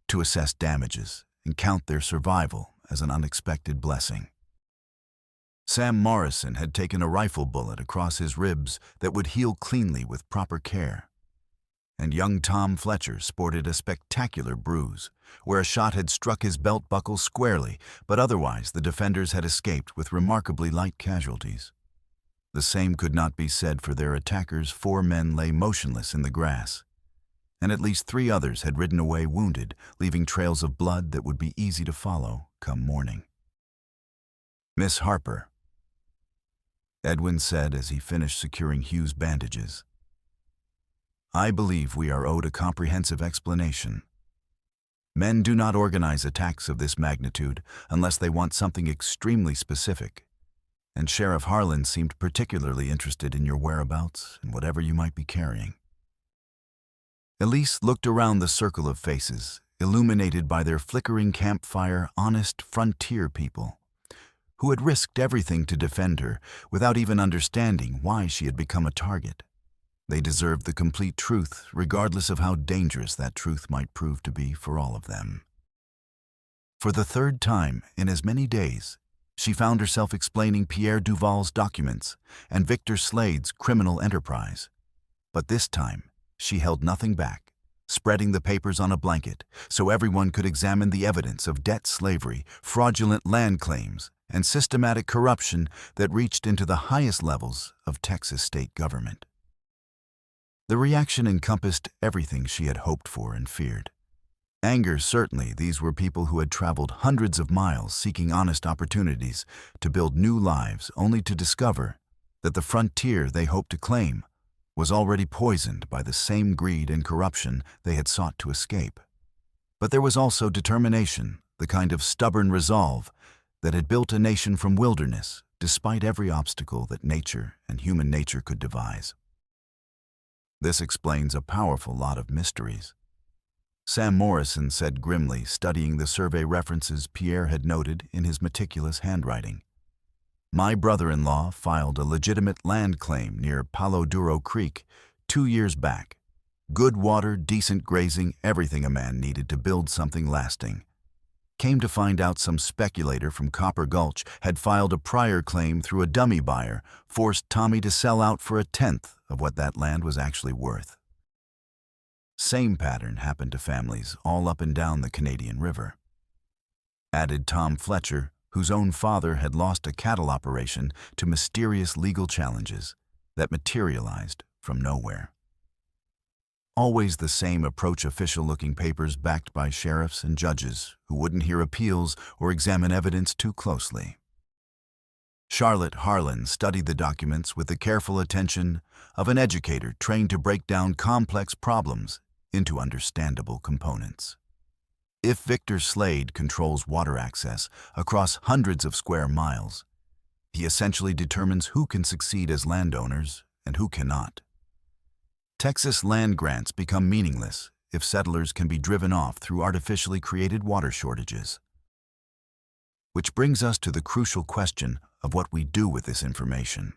S1: to assess damages and count their survival as an unexpected blessing. Sam Morrison had taken a rifle bullet across his ribs that would heal cleanly with proper care. And young Tom Fletcher sported a spectacular bruise, where a shot had struck his belt buckle squarely, but otherwise the defenders had escaped with remarkably light casualties. The same could not be said for their attackers. 4 men lay motionless in the grass, and at least 3 others had ridden away wounded, leaving trails of blood that would be easy to follow come morning. "Miss Harper," Edwin said as he finished securing Hugh's bandages, "I believe we are owed a comprehensive explanation. Men do not organize attacks of this magnitude unless they want something extremely specific, and Sheriff Harlan seemed particularly interested in your whereabouts and whatever you might be carrying." Elise looked around the circle of faces, illuminated by their flickering campfire, honest frontier people, who had risked everything to defend her without even understanding why she had become a target. They deserved the complete truth, regardless of how dangerous that truth might prove to be for all of them. For the 3rd time in as many days, she found herself explaining Pierre Duval's documents and Victor Slade's criminal enterprise. But this time, she held nothing back, spreading the papers on a blanket so everyone could examine the evidence of debt slavery, fraudulent land claims, and systematic corruption that reached into the highest levels of Texas state government. The reaction encompassed everything she had hoped for and feared. Anger, certainly. These were people who had traveled hundreds of miles seeking honest opportunities to build new lives, only to discover that the frontier they hoped to claim was already poisoned by the same greed and corruption they had sought to escape. But there was also determination, the kind of stubborn resolve that had built a nation from wilderness, despite every obstacle that nature and human nature could devise. This explains a powerful lot of mysteries, Sam Morrison said grimly, studying the survey references Pierre had noted in his meticulous handwriting. "My brother-in-law filed a legitimate land claim near Palo Duro Creek 2 years back. Good water, decent grazing, everything a man needed to build something lasting. Came to find out some speculator from Copper Gulch had filed a prior claim through a dummy buyer, forced Tommy to sell out for 1/10 of what that land was actually worth. Same pattern happened to families all up and down the Canadian River," added Tom Fletcher, whose own father had lost a cattle operation to mysterious legal challenges that materialized from nowhere. Always the same approach, official-looking papers backed by sheriffs and judges who wouldn't hear appeals or examine evidence too closely. Charlotte Harlan studied the documents with the careful attention of an educator trained to break down complex problems into understandable components. If Victor Slade controls water access across hundreds of square miles, he essentially determines who can succeed as landowners and who cannot. Texas land grants become meaningless if settlers can be driven off through artificially created water shortages. Which brings us to the crucial question of what we do with this information,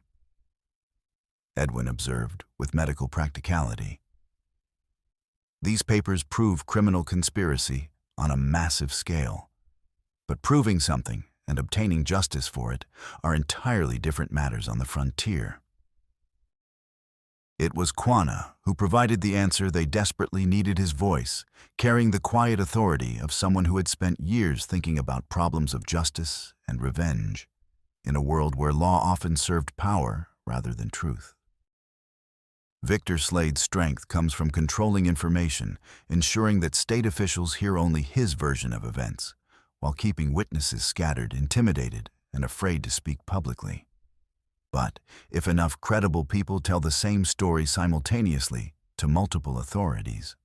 S1: Edwin observed with medical practicality. These papers prove criminal conspiracy on a massive scale, but proving something and obtaining justice for it are entirely different matters on the frontier. It was Quanah who provided the answer they desperately needed, his voice, carrying the quiet authority of someone who had spent years thinking about problems of justice and revenge, in a world where law often served power rather than truth. Victor Slade's strength comes from controlling information, ensuring that state officials hear only his version of events, while keeping witnesses scattered, intimidated, and afraid to speak publicly. But if enough credible people tell the same story simultaneously to multiple authorities.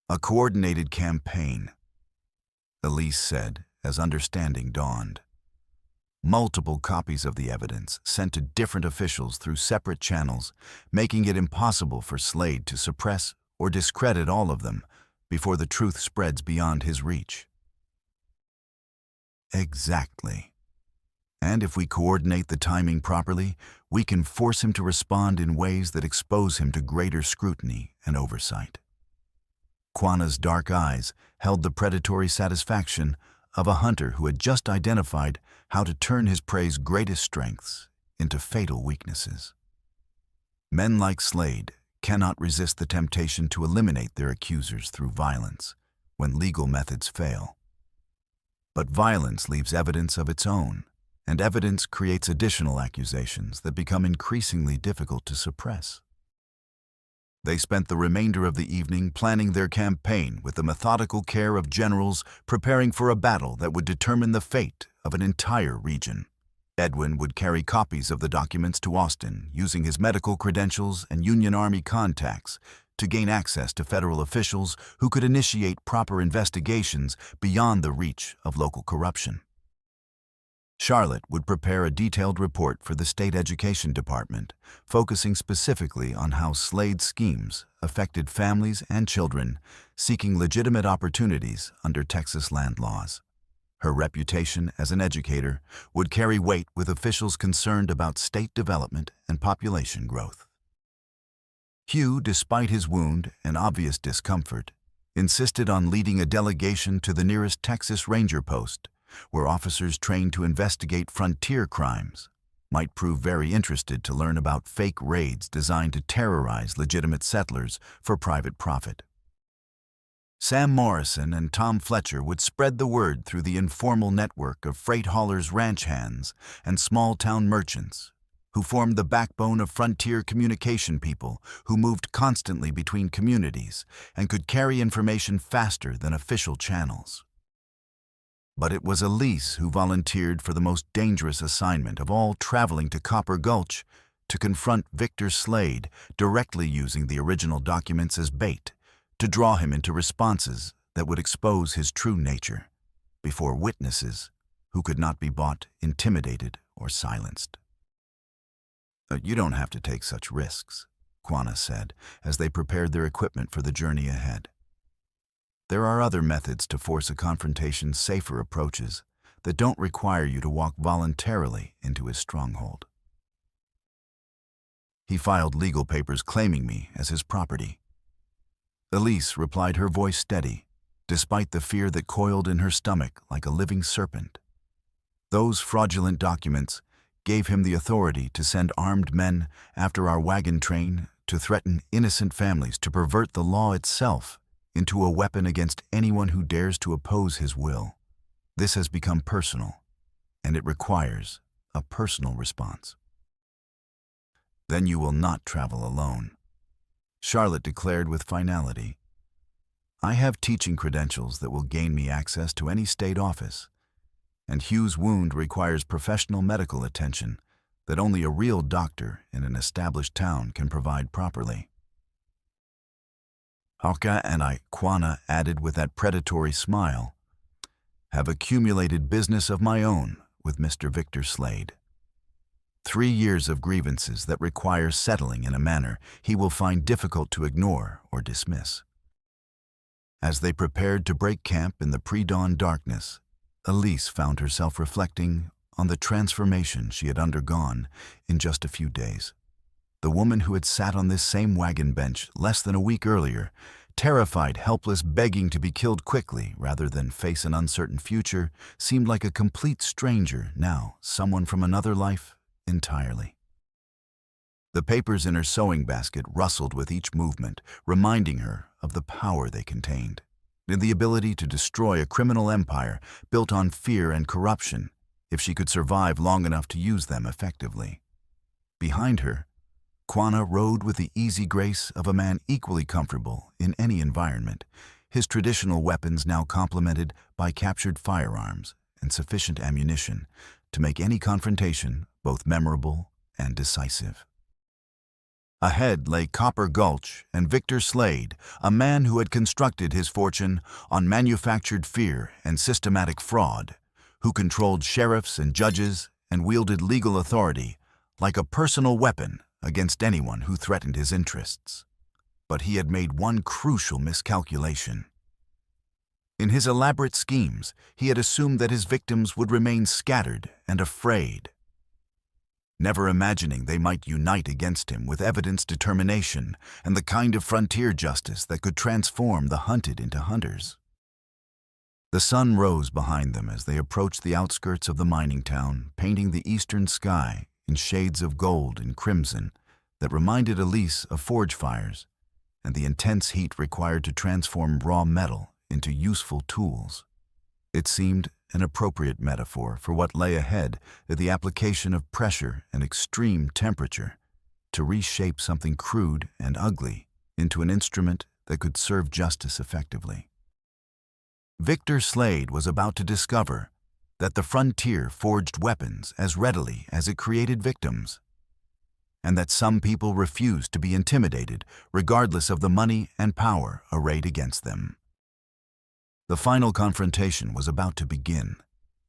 S1: A coordinated campaign, Elise said as understanding dawned. Multiple copies of the evidence sent to different officials through separate channels, making it impossible for Slade to suppress or discredit all of them before the truth spreads beyond his reach. Exactly. And if we coordinate the timing properly, we can force him to respond in ways that expose him to greater scrutiny and oversight. Quanah's dark eyes held the predatory satisfaction of a hunter who had just identified how to turn his prey's greatest strengths into fatal weaknesses. Men like Slade cannot resist the temptation to eliminate their accusers through violence when legal methods fail. But violence leaves evidence of its own, and evidence creates additional accusations that become increasingly difficult to suppress. They spent the remainder of the evening planning their campaign with the methodical care of generals preparing for a battle that would determine the fate of an entire region. Edwin would carry copies of the documents to Austin, using his medical credentials and Union Army contacts to gain access to federal officials who could initiate proper investigations beyond the reach of local corruption. Charlotte would prepare a detailed report for the state education department, focusing specifically on how Slade's schemes affected families and children seeking legitimate opportunities under Texas land laws. Her reputation as an educator would carry weight with officials concerned about state development and population growth. Hugh, despite his wound and obvious discomfort, insisted on leading a delegation to the nearest Texas Ranger post, where officers trained to investigate frontier crimes might prove very interested to learn about fake raids designed to terrorize legitimate settlers for private profit. Sam Morrison and Tom Fletcher would spread the word through the informal network of freight haulers, ranch hands, and small-town merchants, who formed the backbone of frontier communication people who moved constantly between communities and could carry information faster than official channels. But it was Elise who volunteered for the most dangerous assignment of all, traveling to Copper Gulch to confront Victor Slade, directly using the original documents as bait to draw him into responses that would expose his true nature before witnesses who could not be bought, intimidated, or silenced. "You don't have to take such risks," Quanah said as they prepared their equipment for the journey ahead. "There are other methods to force a confrontation, safer approaches that don't require you to walk voluntarily into his stronghold." He filed legal papers claiming me as his property. Elise replied, her voice steady, despite the fear that coiled in her stomach like a living serpent. "Those fraudulent documents gave him the authority to send armed men after our wagon train, to threaten innocent families, to pervert the law itself into a weapon against anyone who dares to oppose his will. This has become personal, and it requires a personal response." "Then you will not travel alone," Charlotte declared with finality. "I have teaching credentials that will gain me access to any state office, and Hugh's wound requires professional medical attention that only a real doctor in an established town can provide properly." "Hawka and I," Quanah added with that predatory smile, "have accumulated business of my own with Mr. Victor Slade. 3 years of grievances that require settling in a manner he will find difficult to ignore or dismiss." As they prepared to break camp in the pre-dawn darkness, Elise found herself reflecting on the transformation she had undergone in just a few days. The woman who had sat on this same wagon bench less than a week earlier, terrified, helpless, begging to be killed quickly rather than face an uncertain future, seemed like a complete stranger now, someone from another life entirely. The papers in her sewing basket rustled with each movement, reminding her of the power they contained, and the ability to destroy a criminal empire built on fear and corruption if she could survive long enough to use them effectively. Behind her, Quanah rode with the easy grace of a man equally comfortable in any environment, his traditional weapons now complemented by captured firearms and sufficient ammunition to make any confrontation both memorable and decisive. Ahead lay Copper Gulch and Victor Slade, a man who had constructed his fortune on manufactured fear and systematic fraud, who controlled sheriffs and judges and wielded legal authority like a personal weapon against anyone who threatened his interests. But he had made one crucial miscalculation. In his elaborate schemes, he had assumed that his victims would remain scattered and afraid, never imagining they might unite against him with evidence determination and the kind of frontier justice that could transform the hunted into hunters. The sun rose behind them as they approached the outskirts of the mining town, painting the eastern sky in shades of gold and crimson that reminded Elise of forge fires and the intense heat required to transform raw metal into useful tools. It seemed an appropriate metaphor for what lay ahead of the application of pressure and extreme temperature to reshape something crude and ugly into an instrument that could serve justice effectively. Victor Slade was about to discover that the frontier forged weapons as readily as it created victims, and that some people refused to be intimidated regardless of the money and power arrayed against them. The final confrontation was about to begin,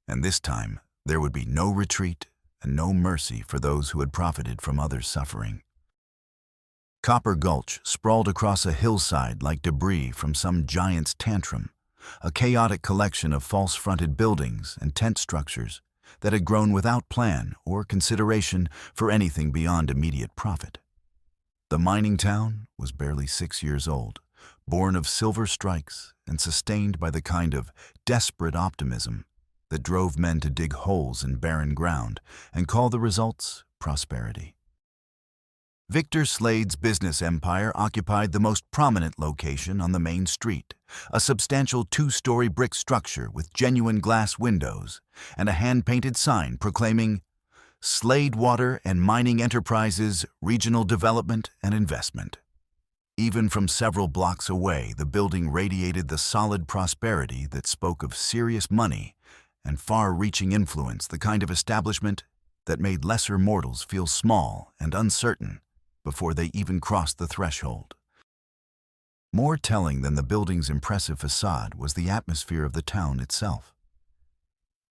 S1: and this time there would be no retreat and no mercy for those who had profited from others' suffering. Copper Gulch sprawled across a hillside like debris from some giant's tantrum, a chaotic collection of false-fronted buildings and tent structures that had grown without plan or consideration for anything beyond immediate profit. The mining town was barely 6 years old, born of silver strikes and sustained by the kind of desperate optimism that drove men to dig holes in barren ground and call the results prosperity. Victor Slade's business empire occupied the most prominent location on the main street, a substantial 2-story brick structure with genuine glass windows and a hand-painted sign proclaiming Slade Water and Mining Enterprises Regional Development and Investment. Even from several blocks away, the building radiated the solid prosperity that spoke of serious money and far-reaching influence, the kind of establishment that made lesser mortals feel small and uncertain before they even crossed the threshold. More telling than the building's impressive facade was the atmosphere of the town itself.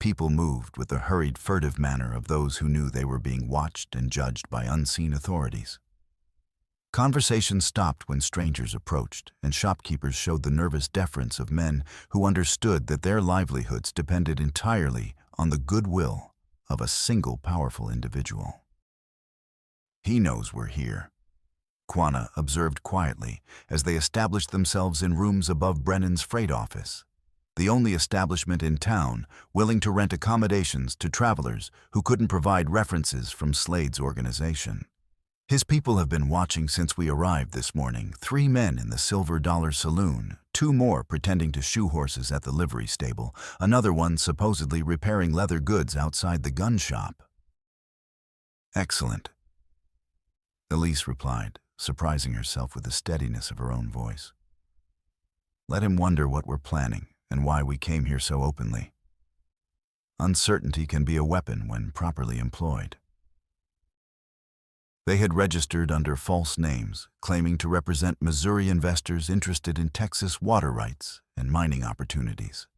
S1: People moved with the hurried, furtive manner of those who knew they were being watched and judged by unseen authorities. Conversation stopped when strangers approached, and shopkeepers showed the nervous deference of men who understood that their livelihoods depended entirely on the goodwill of a single powerful individual. "He knows we're here," Quanah observed quietly as they established themselves in rooms above Brennan's freight office, the only establishment in town willing to rent accommodations to travelers who couldn't provide references from Slade's organization. "His people have been watching since we arrived this morning. 3 men in the Silver Dollar Saloon, 2 more pretending to shoe horses at the livery stable, another one supposedly repairing leather goods outside the gun shop." "Excellent," Elise replied, surprising herself with the steadiness of her own voice. "Let him wonder what we're planning and why we came here so openly. Uncertainty can be a weapon when properly employed." They had registered under false names, claiming to represent Missouri investors interested in Texas water rights and mining opportunities.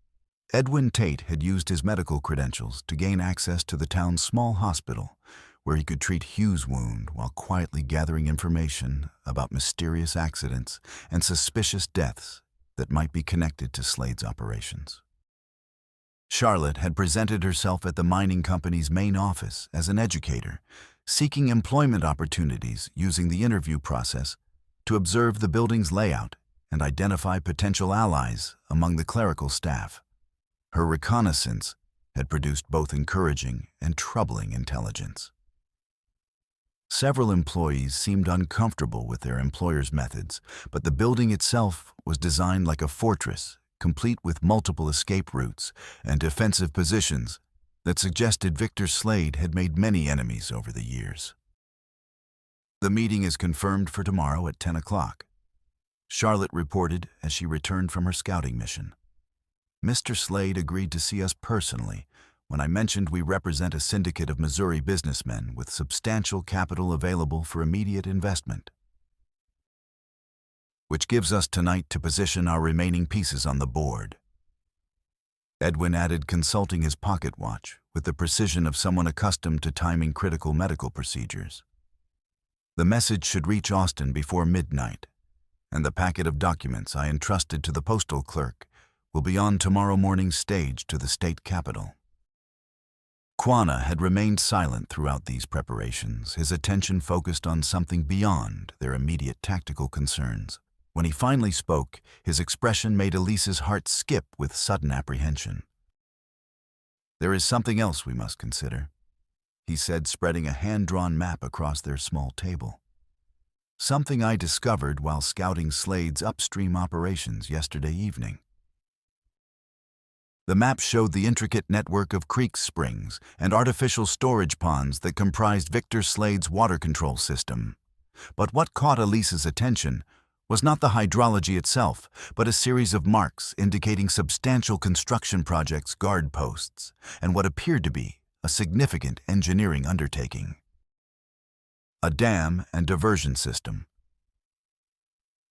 S1: Edwin Tate had used his medical credentials to gain access to the town's small hospital, where he could treat Hugh's wound while quietly gathering information about mysterious accidents and suspicious deaths that might be connected to Slade's operations. Charlotte had presented herself at the mining company's main office as an educator, seeking employment opportunities using the interview process to observe the building's layout and identify potential allies among the clerical staff. Her reconnaissance had produced both encouraging and troubling intelligence. Several employees seemed uncomfortable with their employer's methods, but the building itself was designed like a fortress, complete with multiple escape routes and defensive positions that suggested Victor Slade had made many enemies over the years. The meeting is confirmed for tomorrow at 10 o'clock. Charlotte reported as she returned from her scouting mission. Mr. Slade agreed to see us personally when I mentioned we represent a syndicate of Missouri businessmen with substantial capital available for immediate investment, which gives us tonight to position our remaining pieces on the board. Edwin added, consulting his pocket watch with the precision of someone accustomed to timing critical medical procedures. The message should reach Austin before midnight, and the packet of documents I entrusted to the postal clerk will be on tomorrow morning's stage to the state capitol. Quanah had remained silent throughout these preparations, his attention focused on something beyond their immediate tactical concerns. When he finally spoke, his expression made Elise's heart skip with sudden apprehension. "There is something else we must consider," he said, spreading a hand-drawn map across their small table. "Something I discovered while scouting Slade's upstream operations yesterday evening." The map showed the intricate network of creek springs and artificial storage ponds that comprised Victor Slade's water control system. But what caught Elise's attention was not the hydrology itself, but a series of marks indicating substantial construction projects, guard posts, and what appeared to be a significant engineering undertaking. A dam and diversion system.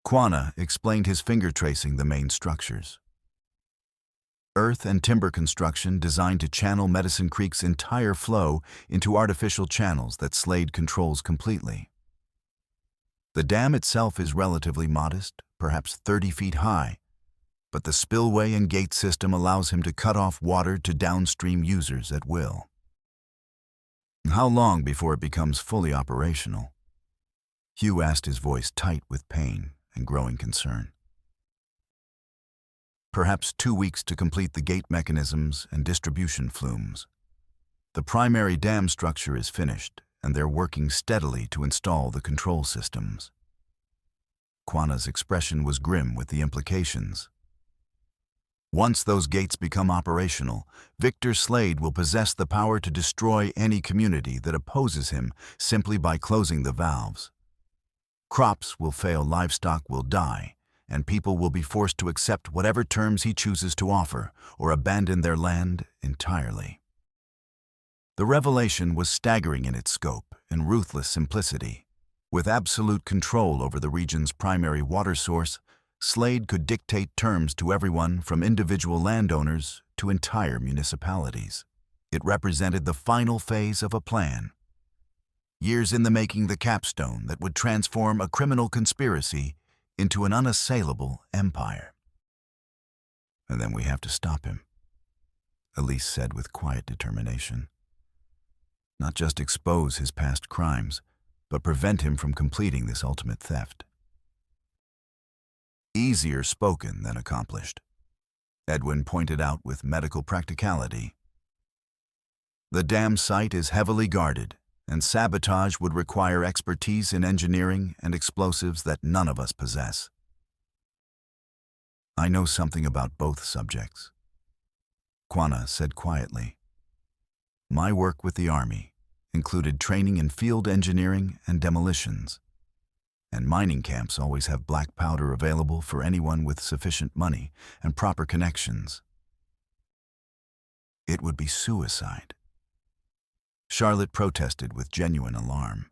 S1: Quanah explained, his finger tracing the main structures. Earth and timber construction designed to channel Medicine Creek's entire flow into artificial channels that Slade controls completely. The dam itself is relatively modest, perhaps 30 feet high, but the spillway and gate system allows him to cut off water to downstream users at will. How long before it becomes fully operational? Hugh asked, his voice tight with pain and growing concern. Perhaps 2 weeks to complete the gate mechanisms and distribution flumes. The primary dam structure is finished, and they're working steadily to install the control systems. Quanah's expression was grim with the implications. Once those gates become operational, Victor Slade will possess the power to destroy any community that opposes him simply by closing the valves. Crops will fail, livestock will die, and people will be forced to accept whatever terms he chooses to offer or abandon their land entirely. The revelation was staggering in its scope and ruthless simplicity. With absolute control over the region's primary water source, Slade could dictate terms to everyone from individual landowners to entire municipalities. It represented the final phase of a plan. Years in the making, the capstone that would transform a criminal conspiracy into an unassailable empire. "And then we have to stop him," Elise said with quiet determination. "Not just expose his past crimes, but prevent him from completing this ultimate theft." Easier spoken than accomplished, Edwin pointed out with medical practicality. The dam site is heavily guarded, and sabotage would require expertise in engineering and explosives that none of us possess. "I know something about both subjects," Quanah said quietly. "My work with the Army included training in field engineering and demolitions, and mining camps always have black powder available for anyone with sufficient money and proper connections. It would be suicide." Charlotte protested with genuine alarm.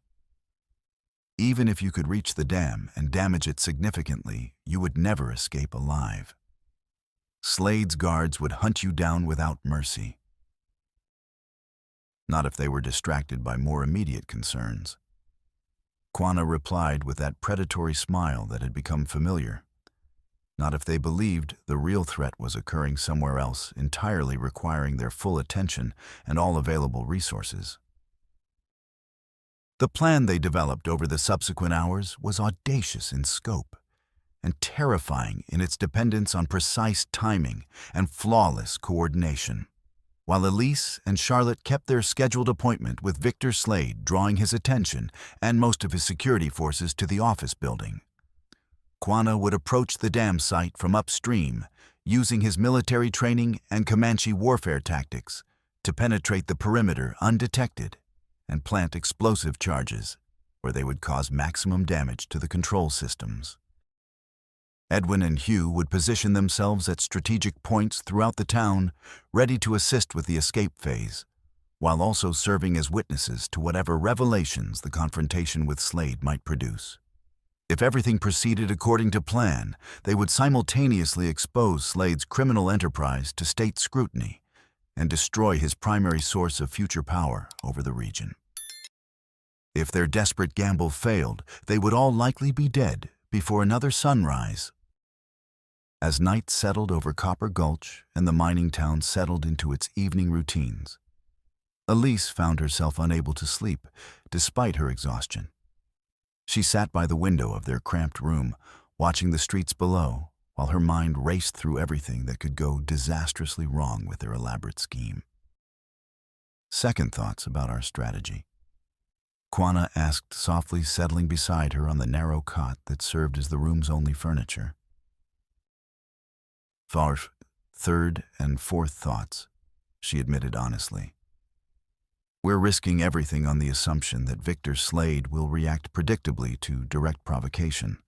S1: "Even if you could reach the dam and damage it significantly, you would never escape alive. Slade's guards would hunt you down without mercy." "Not if they were distracted by more immediate concerns," Quanah replied with that predatory smile that had become familiar. "Not if they believed the real threat was occurring somewhere else, entirely requiring their full attention and all available resources." The plan they developed over the subsequent hours was audacious in scope and terrifying in its dependence on precise timing and flawless coordination. while Elise and Charlotte kept their scheduled appointment with Victor Slade, drawing his attention and most of his security forces to the office building. Quanah would approach the dam site from upstream, using his military training and Comanche warfare tactics to penetrate the perimeter undetected and plant explosive charges where they would cause maximum damage to the control systems. Edwin and Hugh would position themselves at strategic points throughout the town, ready to assist with the escape phase, while also serving as witnesses to whatever revelations the confrontation with Slade might produce. If everything proceeded according to plan, they would simultaneously expose Slade's criminal enterprise to state scrutiny and destroy his primary source of future power over the region. If their desperate gamble failed, they would all likely be dead before another sunrise. As night settled over Copper Gulch and the mining town settled into its evening routines, Elise found herself unable to sleep despite her exhaustion. She sat by the window of their cramped room, watching the streets below, while her mind raced through everything that could go disastrously wrong with their elaborate scheme. Second thoughts about our strategy. Quanah asked softly, settling beside her on the narrow cot that served as the room's only furniture. Third and fourth thoughts, she admitted honestly. We're risking everything on the assumption that Victor Slade will react predictably to direct provocation.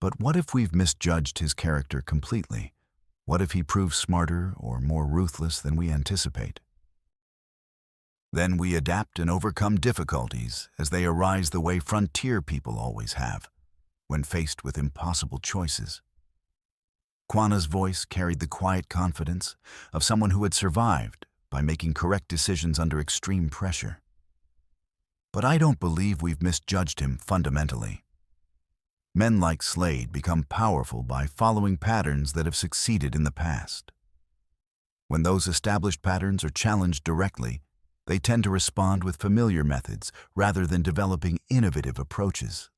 S1: But what if we've misjudged his character completely? What if he proves smarter or more ruthless than we anticipate? Then we adapt and overcome difficulties as they arise the way frontier people always have, when faced with impossible choices. Quanah's voice carried the quiet confidence of someone who had survived by making correct decisions under extreme pressure. But I don't believe we've misjudged him fundamentally. Men like Slade become powerful by following patterns that have succeeded in the past. When those established patterns are challenged directly, they tend to respond with familiar methods rather than developing innovative approaches.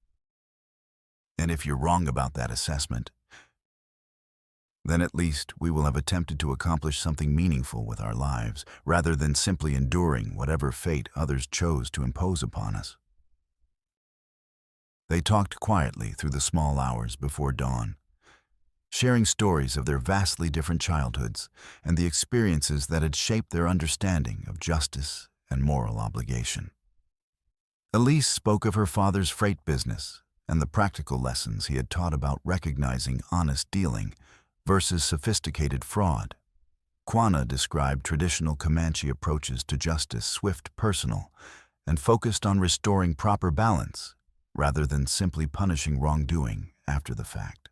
S1: And if you're wrong about that assessment, then at least we will have attempted to accomplish something meaningful with our lives, rather than simply enduring whatever fate others chose to impose upon us. They talked quietly through the small hours before dawn, sharing stories of their vastly different childhoods and the experiences that had shaped their understanding of justice and moral obligation. Elise spoke of her father's freight business and the practical lessons he had taught about recognizing honest dealing versus sophisticated fraud. Quanah described traditional Comanche approaches to justice, swift, personal, and focused on restoring proper balance rather than simply punishing wrongdoing after the fact.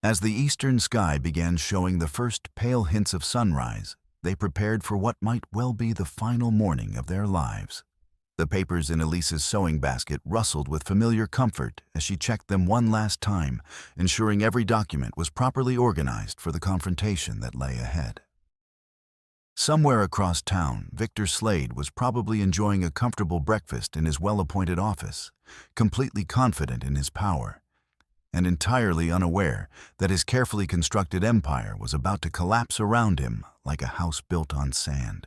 S1: As the eastern sky began showing the first pale hints of sunrise, they prepared for what might well be the final morning of their lives. The papers in Elise's sewing basket rustled with familiar comfort as she checked them one last time, ensuring every document was properly organized for the confrontation that lay ahead. Somewhere across town, Victor Slade was probably enjoying a comfortable breakfast in his well-appointed office, completely confident in his power, and entirely unaware that his carefully constructed empire was about to collapse around him like a house built on sand.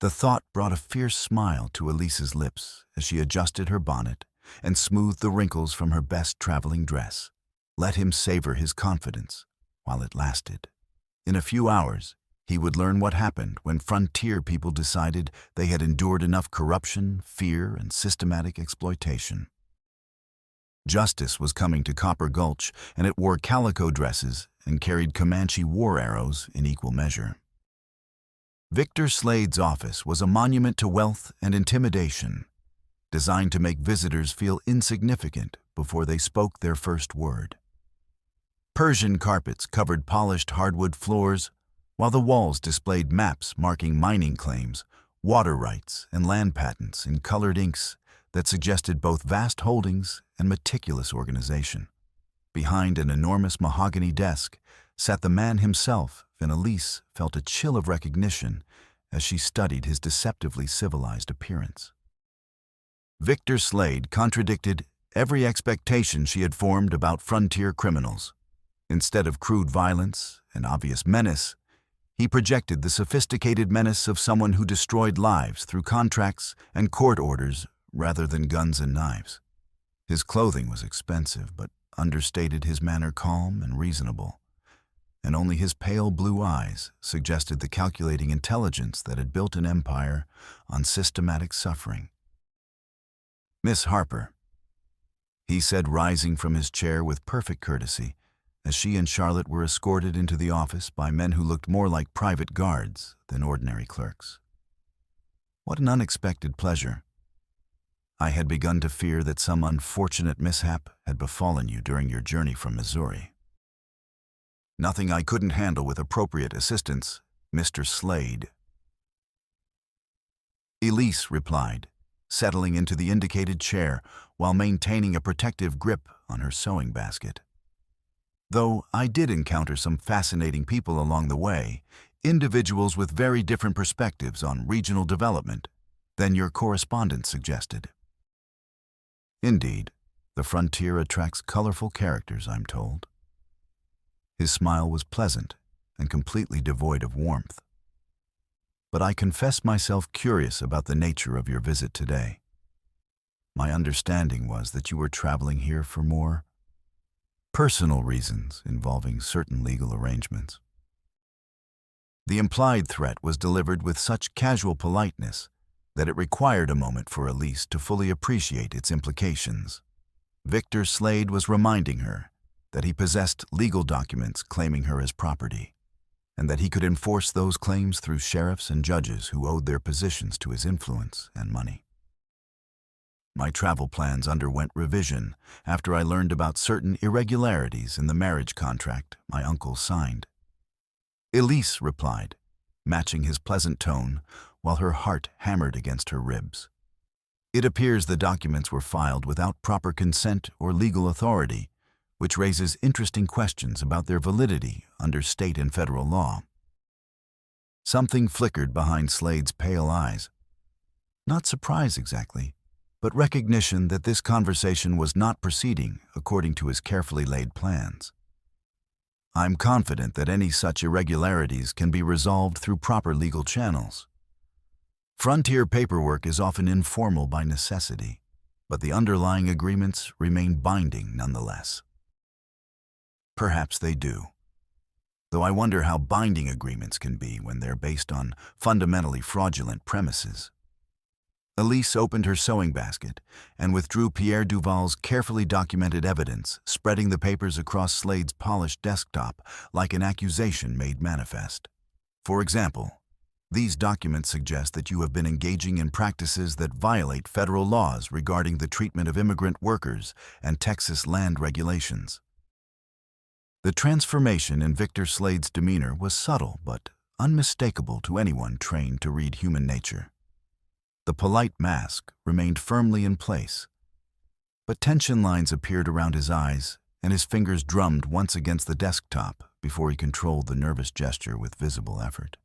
S1: The thought brought a fierce smile to Elise's lips as she adjusted her bonnet and smoothed the wrinkles from her best traveling dress. Let him savor his confidence while it lasted. In a few hours, he would learn what happened when frontier people decided they had endured enough corruption, fear, and systematic exploitation. Justice was coming to Copper Gulch, and it wore calico dresses and carried Comanche war arrows in equal measure. Victor Slade's office was a monument to wealth and intimidation, designed to make visitors feel insignificant before they spoke their first word. Persian carpets covered polished hardwood floors, while the walls displayed maps marking mining claims, water rights, and land patents in colored inks that suggested both vast holdings and meticulous organization. Behind an enormous mahogany desk sat the man himself, and Elise felt a chill of recognition as she studied his deceptively civilized appearance. Victor Slade contradicted every expectation she had formed about frontier criminals. Instead of crude violence and obvious menace, He projected the sophisticated menace of someone who destroyed lives through contracts and court orders rather than guns and knives. His clothing was expensive, but understated his manner calm and reasonable, and only his pale blue eyes suggested the calculating intelligence that had built an empire on systematic suffering. "Miss Harper," he said, rising from his chair with perfect courtesy, as she and Charlotte were escorted into the office by men who looked more like private guards than ordinary clerks. "What an unexpected pleasure. I had begun to fear that some unfortunate mishap had befallen you during your journey from Missouri." "Nothing I couldn't handle with appropriate assistance, Mr. Slade," Elise replied, settling into the indicated chair while maintaining a protective grip on her sewing basket. "Though I did encounter some fascinating people along the way, individuals with very different perspectives on regional development than your correspondent suggested." "Indeed, the frontier attracts colorful characters, I'm told." His smile was pleasant and completely devoid of warmth. "But I confess myself curious about the nature of your visit today. My understanding was that you were traveling here for more personal reasons involving certain legal arrangements." The implied threat was delivered with such casual politeness that it required a moment for Elise to fully appreciate its implications. Victor Slade was reminding her that he possessed legal documents claiming her as property, and that he could enforce those claims through sheriffs and judges who owed their positions to his influence and money. "My travel plans underwent revision after I learned about certain irregularities in the marriage contract my uncle signed," Elise replied, matching his pleasant tone while her heart hammered against her ribs. "It appears the documents were filed without proper consent or legal authority, which raises interesting questions about their validity under state and federal law." Something flickered behind Slade's pale eyes. Not surprise exactly, but recognition that this conversation was not proceeding according to his carefully laid plans. "I'm confident that any such irregularities can be resolved through proper legal channels. Frontier paperwork is often informal by necessity, but the underlying agreements remain binding nonetheless." "Perhaps they do, though I wonder how binding agreements can be when they're based on fundamentally fraudulent premises." Elise opened her sewing basket and withdrew Pierre Duval's carefully documented evidence, spreading the papers across Slade's polished desktop like an accusation made manifest. "For example, these documents suggest that you have been engaging in practices that violate federal laws regarding the treatment of immigrant workers and Texas land regulations." The transformation in Victor Slade's demeanor was subtle but unmistakable to anyone trained to read human nature. The polite mask remained firmly in place, but tension lines appeared around his eyes and his fingers drummed once against the desktop before he controlled the nervous gesture with visible effort.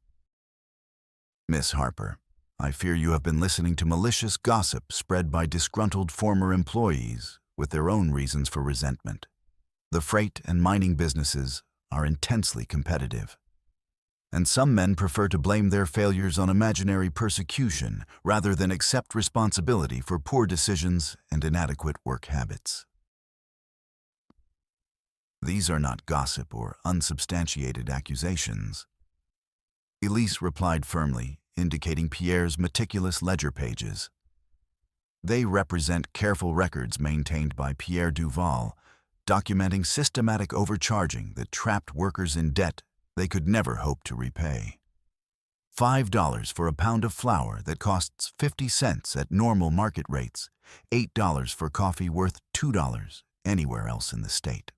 S1: "Miss Harper, I fear you have been listening to malicious gossip spread by disgruntled former employees with their own reasons for resentment. The freight and mining businesses are intensely competitive, and some men prefer to blame their failures on imaginary persecution rather than accept responsibility for poor decisions and inadequate work habits. These are not gossip or unsubstantiated accusations," Elise replied firmly, indicating Pierre's meticulous ledger pages. "They represent careful records maintained by Pierre Duval, documenting systematic overcharging that trapped workers in debt they could never hope to repay. $5 for a pound of flour that costs 50 cents at normal market rates, $8 for coffee worth $2 anywhere else in the state."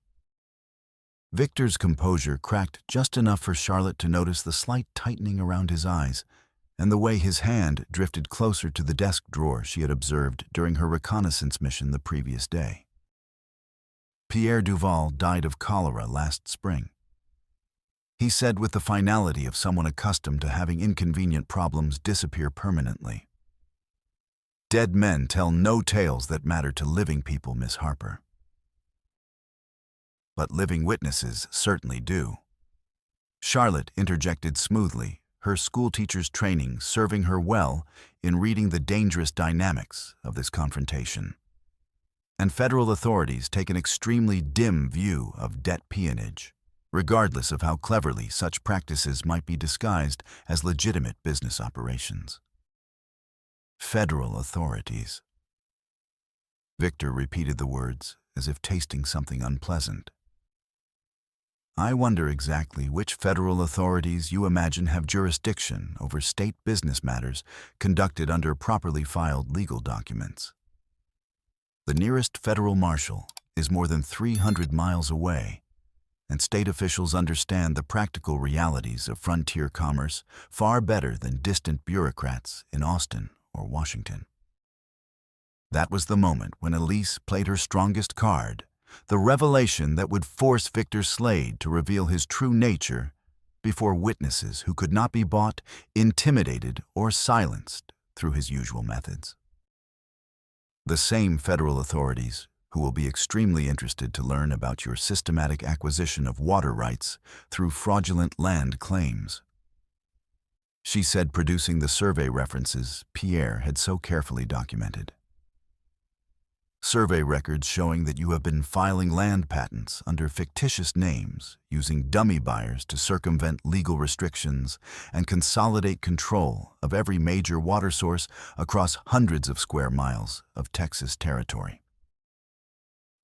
S1: Victor's composure cracked just enough for Charlotte to notice the slight tightening around his eyes and the way his hand drifted closer to the desk drawer she had observed during her reconnaissance mission the previous day. "Pierre Duval died of cholera last spring," he said with the finality of someone accustomed to having inconvenient problems disappear permanently. "Dead men tell no tales that matter to living people, Miss Harper. But living witnesses certainly do." Charlotte interjected smoothly, her schoolteacher's training serving her well in reading the dangerous dynamics of this confrontation. And federal authorities take an extremely dim view of debt peonage, regardless of how cleverly such practices might be disguised as legitimate business operations. Federal authorities. Victor repeated the words as if tasting something unpleasant. I wonder exactly which federal authorities you imagine have jurisdiction over state business matters conducted under properly filed legal documents. The nearest federal marshal is more than 300 miles away, and state officials understand the practical realities of frontier commerce far better than distant bureaucrats in Austin or Washington. That was the moment when Elise played her strongest card, the revelation that would force Victor Slade to reveal his true nature before witnesses who could not be bought, intimidated, or silenced through his usual methods. The same federal authorities who will be extremely interested to learn about your systematic acquisition of water rights through fraudulent land claims. She said, producing the survey references Pierre had so carefully documented. Survey records showing that you have been filing land patents under fictitious names, using dummy buyers to circumvent legal restrictions and consolidate control of every major water source across hundreds of square miles of Texas territory.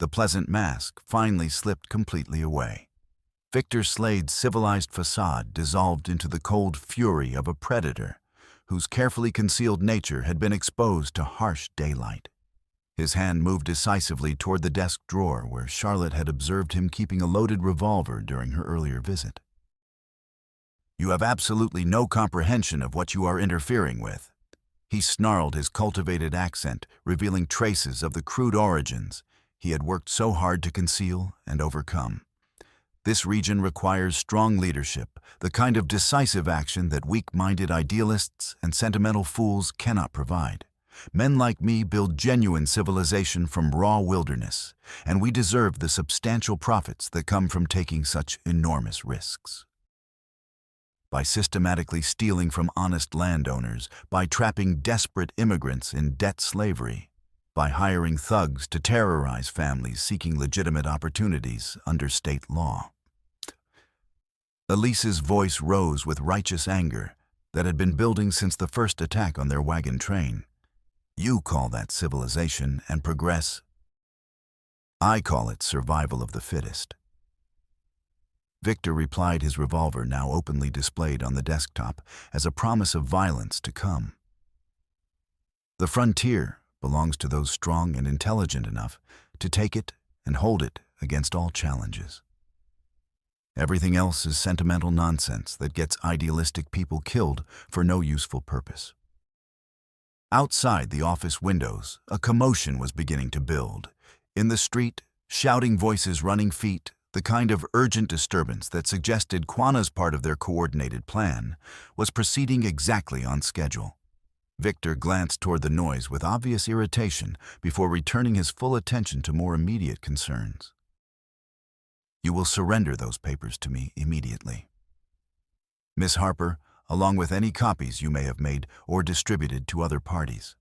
S1: The pleasant mask finally slipped completely away. Victor Slade's civilized facade dissolved into the cold fury of a predator whose carefully concealed nature had been exposed to harsh daylight. His hand moved decisively toward the desk drawer where Charlotte had observed him keeping a loaded revolver during her earlier visit. You have absolutely no comprehension of what you are interfering with. He snarled, his cultivated accent revealing traces of the crude origins he had worked so hard to conceal and overcome. This region requires strong leadership, the kind of decisive action that weak-minded idealists and sentimental fools cannot provide. Men like me build genuine civilization from raw wilderness, and we deserve the substantial profits that come from taking such enormous risks. By systematically stealing from honest landowners, by trapping desperate immigrants in debt slavery, by hiring thugs to terrorize families seeking legitimate opportunities under state law. Elise's voice rose with righteous anger that had been building since the first attack on their wagon train. You call that civilization and progress. I call it survival of the fittest. Victor replied, his revolver now openly displayed on the desktop as a promise of violence to come. The frontier belongs to those strong and intelligent enough to take it and hold it against all challenges. Everything else is sentimental nonsense that gets idealistic people killed for no useful purpose. Outside the office windows, a commotion was beginning to build. In the street, shouting voices, running feet, the kind of urgent disturbance that suggested Quanah's part of their coordinated plan, was proceeding exactly on schedule. Victor glanced toward the noise with obvious irritation before returning his full attention to more immediate concerns. You will surrender those papers to me immediately. Miss Harper, along with any copies you may have made or distributed to other parties.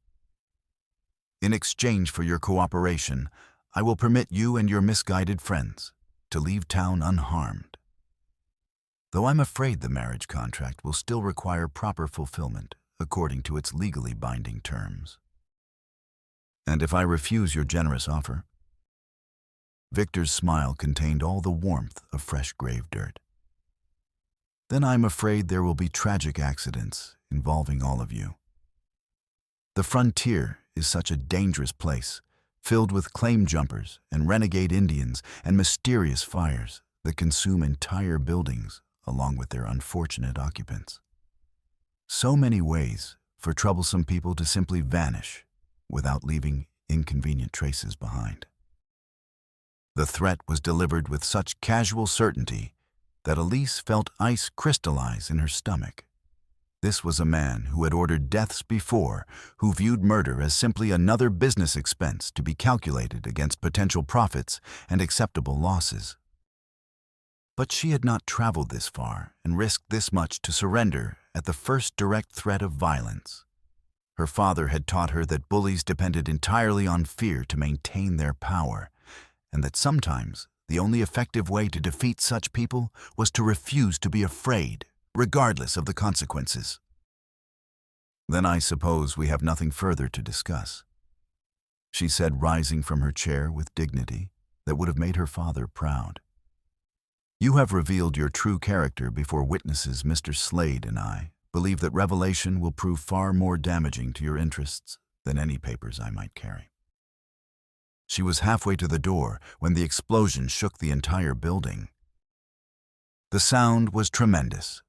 S1: In exchange for your cooperation, I will permit you and your misguided friends to leave town unharmed. Though I'm afraid the marriage contract will still require proper fulfillment according to its legally binding terms. And if I refuse your generous offer? Victor's smile contained all the warmth of fresh grave dirt. Then I'm afraid there will be tragic accidents involving all of you. The frontier is such a dangerous place, filled with claim jumpers and renegade Indians and mysterious fires that consume entire buildings along with their unfortunate occupants. So many ways for troublesome people to simply vanish without leaving inconvenient traces behind. The threat was delivered with such casual certainty that Elise felt ice crystallize in her stomach. This was a man who had ordered deaths before, who viewed murder as simply another business expense to be calculated against potential profits and acceptable losses. But she had not traveled this far and risked this much to surrender at the first direct threat of violence. Her father had taught her that bullies depended entirely on fear to maintain their power, and that sometimes the only effective way to defeat such people was to refuse to be afraid, regardless of the consequences. "Then I suppose we have nothing further to discuss," she said, rising from her chair with dignity that would have made her father proud. "You have revealed your true character before witnesses. Mr. Slade and I believe that revelation will prove far more damaging to your interests than any papers I might carry." She was halfway to the door when the explosion shook the entire building. The sound was tremendous.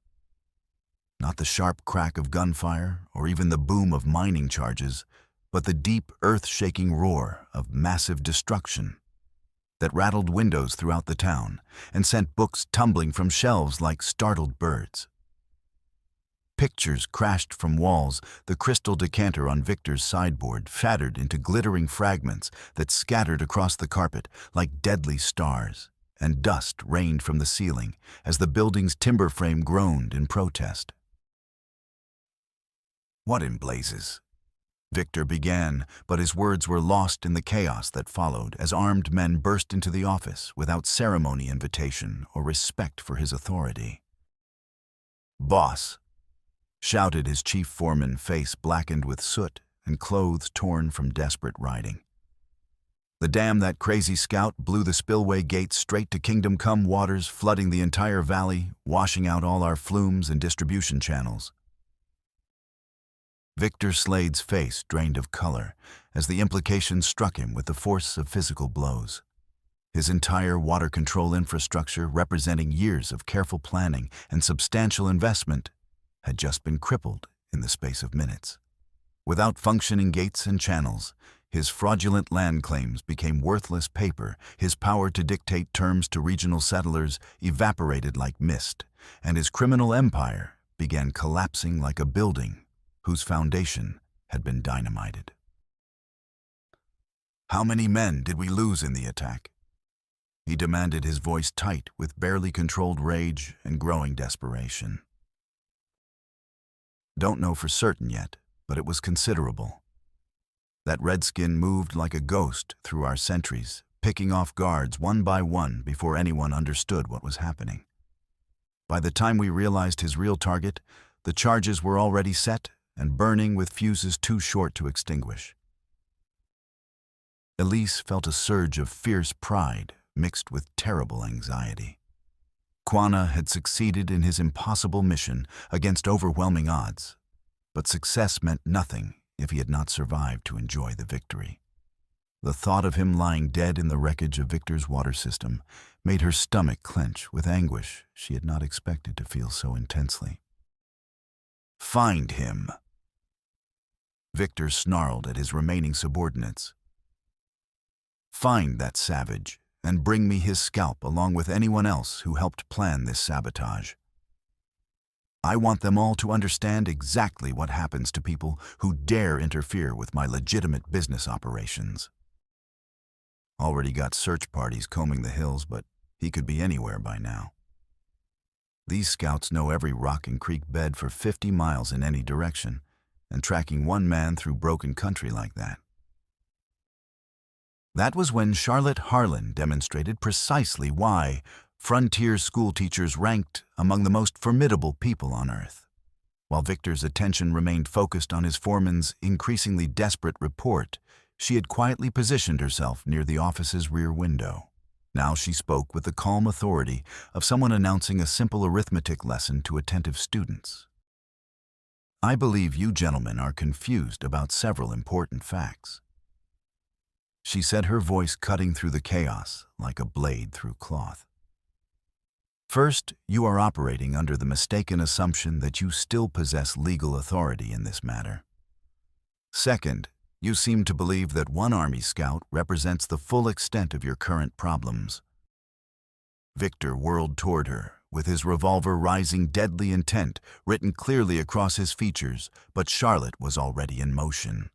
S1: Not the sharp crack of gunfire or even the boom of mining charges, but the deep, earth-shaking roar of massive destruction that rattled windows throughout the town and sent books tumbling from shelves like startled birds. Pictures crashed from walls, the crystal decanter on Victor's sideboard shattered into glittering fragments that scattered across the carpet like deadly stars, and dust rained from the ceiling as the building's timber frame groaned in protest. "What in blazes?" Victor began, but his words were lost in the chaos that followed as armed men burst into the office without ceremony, invitation, or respect for his authority. "Boss!" shouted his chief foreman, face blackened with soot and clothes torn from desperate riding. "The dam that crazy scout blew the spillway gate straight to Kingdom Come waters, flooding the entire valley, washing out all our flumes and distribution channels." Victor Slade's face drained of color as the implications struck him with the force of physical blows. His entire water control infrastructure, representing years of careful planning and substantial investment, had just been crippled in the space of minutes. Without functioning gates and channels, his fraudulent land claims became worthless paper, his power to dictate terms to regional settlers evaporated like mist, and his criminal empire began collapsing like a building whose foundation had been dynamited. "How many men did we lose in the attack?" he demanded, his voice tight with barely controlled rage and growing desperation. "Don't know for certain yet, but it was considerable. That redskin moved like a ghost through our sentries, picking off guards one by one before anyone understood what was happening. By the time we realized his real target, the charges were already set and burning with fuses too short to extinguish." Elise felt a surge of fierce pride mixed with terrible anxiety. Quanah had succeeded in his impossible mission against overwhelming odds, but success meant nothing if he had not survived to enjoy the victory. The thought of him lying dead in the wreckage of Victor's water system made her stomach clench with anguish she had not expected to feel so intensely. "Find him!" Victor snarled at his remaining subordinates. "Find that savage and bring me his scalp along with anyone else who helped plan this sabotage. I want them all to understand exactly what happens to people who dare interfere with my legitimate business operations." Already got search parties combing the hills, but he could be anywhere by now. These scouts know every rock and creek bed for 50 miles in any direction, and tracking one man through broken country like that. That was when Charlotte Harlan demonstrated precisely why frontier school teachers ranked among the most formidable people on Earth. While Victor's attention remained focused on his foreman's increasingly desperate report, she had quietly positioned herself near the office's rear window. Now she spoke with the calm authority of someone announcing a simple arithmetic lesson to attentive students. "I believe you gentlemen are confused about several important facts," she said, her voice cutting through the chaos like a blade through cloth. "First, you are operating under the mistaken assumption that you still possess legal authority in this matter. Second, you seem to believe that one Army scout represents the full extent of your current problems." Victor whirled toward her, with his revolver rising deadly intent written clearly across his features, but Charlotte was already in motion.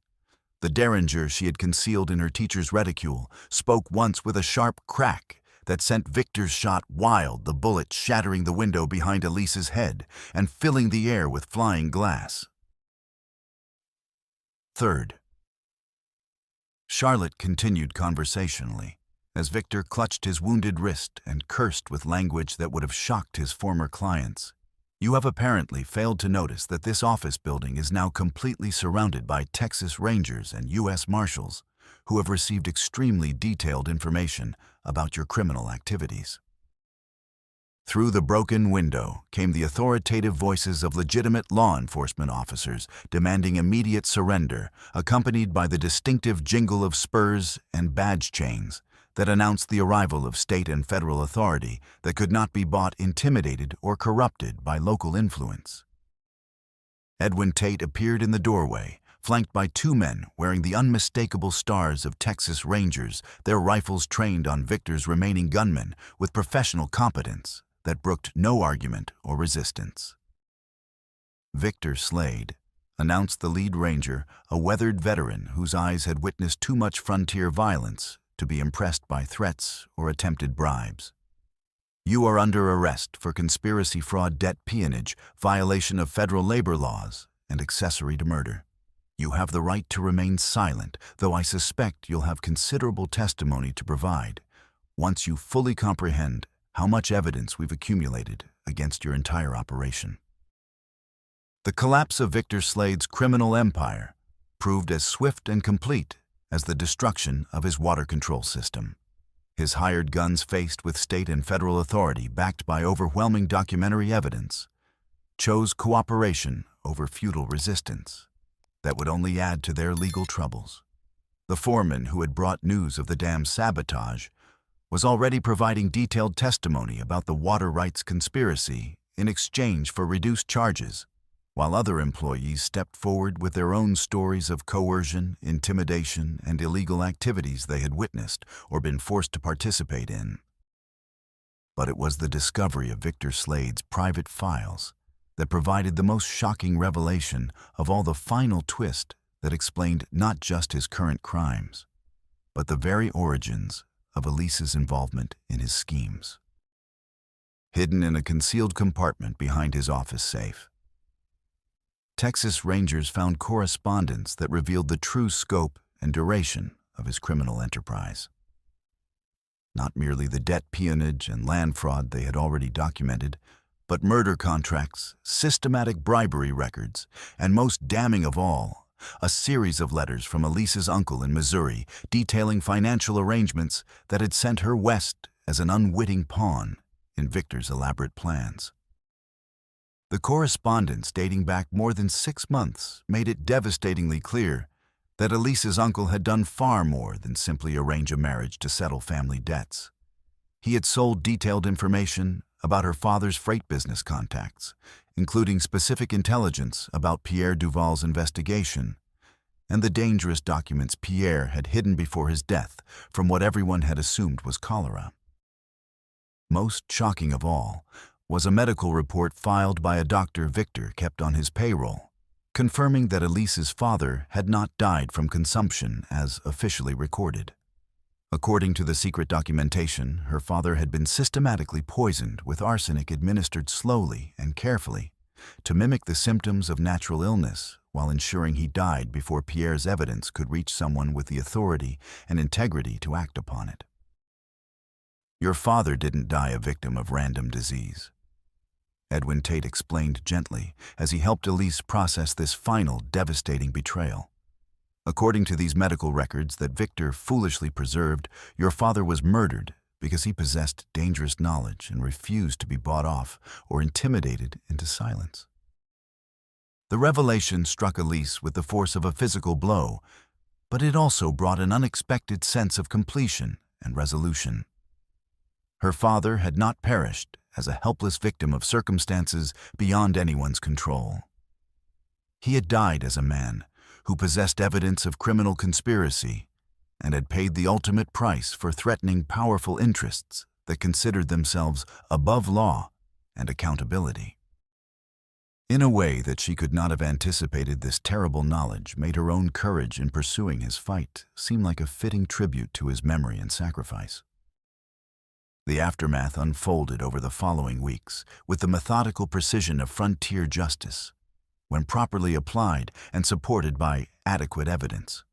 S1: The derringer she had concealed in her teacher's reticule spoke once with a sharp crack that sent Victor's shot wild, the bullet shattering the window behind Elise's head and filling the air with flying glass. Third, Charlotte continued conversationally, as Victor clutched his wounded wrist and cursed with language that would have shocked his former clients. You have apparently failed to notice that this office building is now completely surrounded by Texas Rangers and U.S. Marshals, who have received extremely detailed information about your criminal activities. Through the broken window came the authoritative voices of legitimate law enforcement officers demanding immediate surrender, accompanied by the distinctive jingle of spurs and badge chains that announced the arrival of state and federal authority that could not be bought, intimidated, or corrupted by local influence. Edwin Tate appeared in the doorway, flanked by two men wearing the unmistakable stars of Texas Rangers, their rifles trained on Victor's remaining gunmen with professional competence that brooked no argument or resistance. Victor Slade, announced the lead ranger, a weathered veteran whose eyes had witnessed too much frontier violence to be impressed by threats or attempted bribes. You are under arrest for conspiracy, fraud, debt peonage, violation of federal labor laws, and accessory to murder. You have the right to remain silent, though I suspect you'll have considerable testimony to provide once you fully comprehend how much evidence we've accumulated against your entire operation. The collapse of Victor Slade's criminal empire proved as swift and complete as the destruction of his water control system. His hired guns, faced with state and federal authority backed by overwhelming documentary evidence, chose cooperation over futile resistance that would only add to their legal troubles. The foreman who had brought news of the dam's sabotage was already providing detailed testimony about the water rights conspiracy in exchange for reduced charges, while other employees stepped forward with their own stories of coercion, intimidation, and illegal activities they had witnessed or been forced to participate in. But it was the discovery of Victor Slade's private files that provided the most shocking revelation of all, the final twist that explained not just his current crimes, but the very origins of Elise's involvement in his schemes. Hidden in a concealed compartment behind his office safe, Texas Rangers found correspondence that revealed the true scope and duration of his criminal enterprise. Not merely the debt peonage and land fraud they had already documented, but murder contracts, systematic bribery records, and most damning of all, a series of letters from Elise's uncle in Missouri detailing financial arrangements that had sent her west as an unwitting pawn in Victor's elaborate plans. The correspondence, dating back more than 6 months, made it devastatingly clear that Elise's uncle had done far more than simply arrange a marriage to settle family debts. He had sold detailed information about her father's freight business contacts, including specific intelligence about Pierre Duval's investigation and the dangerous documents Pierre had hidden before his death from what everyone had assumed was cholera. Most shocking of all was a medical report filed by a doctor Victor kept on his payroll, confirming that Elise's father had not died from consumption as officially recorded. According to the secret documentation, her father had been systematically poisoned with arsenic administered slowly and carefully to mimic the symptoms of natural illness, while ensuring he died before Pierre's evidence could reach someone with the authority and integrity to act upon it. Your father didn't die a victim of random disease, Edwin Tate explained gently as he helped Elise process this final devastating betrayal. According to these medical records that Victor foolishly preserved, your father was murdered because he possessed dangerous knowledge and refused to be bought off or intimidated into silence. The revelation struck Elise with the force of a physical blow, but it also brought an unexpected sense of completion and resolution. Her father had not perished as a helpless victim of circumstances beyond anyone's control. He had died as a man who possessed evidence of criminal conspiracy and had paid the ultimate price for threatening powerful interests that considered themselves above law and accountability. In a way that she could not have anticipated, this terrible knowledge made her own courage in pursuing his fight seem like a fitting tribute to his memory and sacrifice. The aftermath unfolded over the following weeks with the methodical precision of frontier justice. When properly applied and supported by adequate evidence,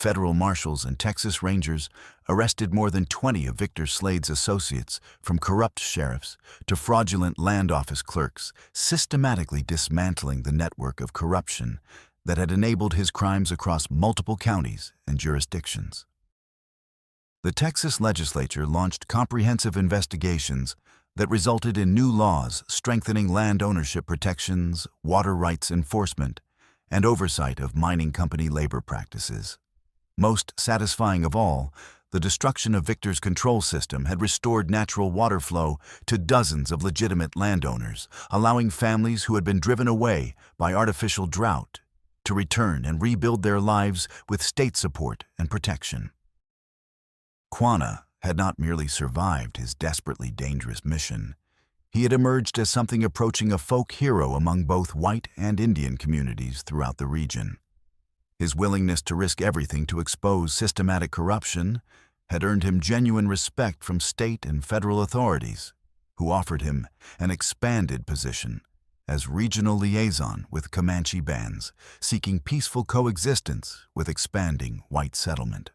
S1: federal marshals and Texas Rangers arrested more than 20 of Victor Slade's associates, from corrupt sheriffs to fraudulent land office clerks, systematically dismantling the network of corruption that had enabled his crimes across multiple counties and jurisdictions. The Texas legislature launched comprehensive investigations that resulted in new laws strengthening land ownership protections, water rights enforcement, and oversight of mining company labor practices. Most satisfying of all, the destruction of Victor's control system had restored natural water flow to dozens of legitimate landowners, allowing families who had been driven away by artificial drought to return and rebuild their lives with state support and protection. Quanah had not merely survived his desperately dangerous mission. He had emerged as something approaching a folk hero among both white and Indian communities throughout the region. His willingness to risk everything to expose systematic corruption had earned him genuine respect from state and federal authorities, who offered him an expanded position as regional liaison with Comanche bands seeking peaceful coexistence with expanding white settlement.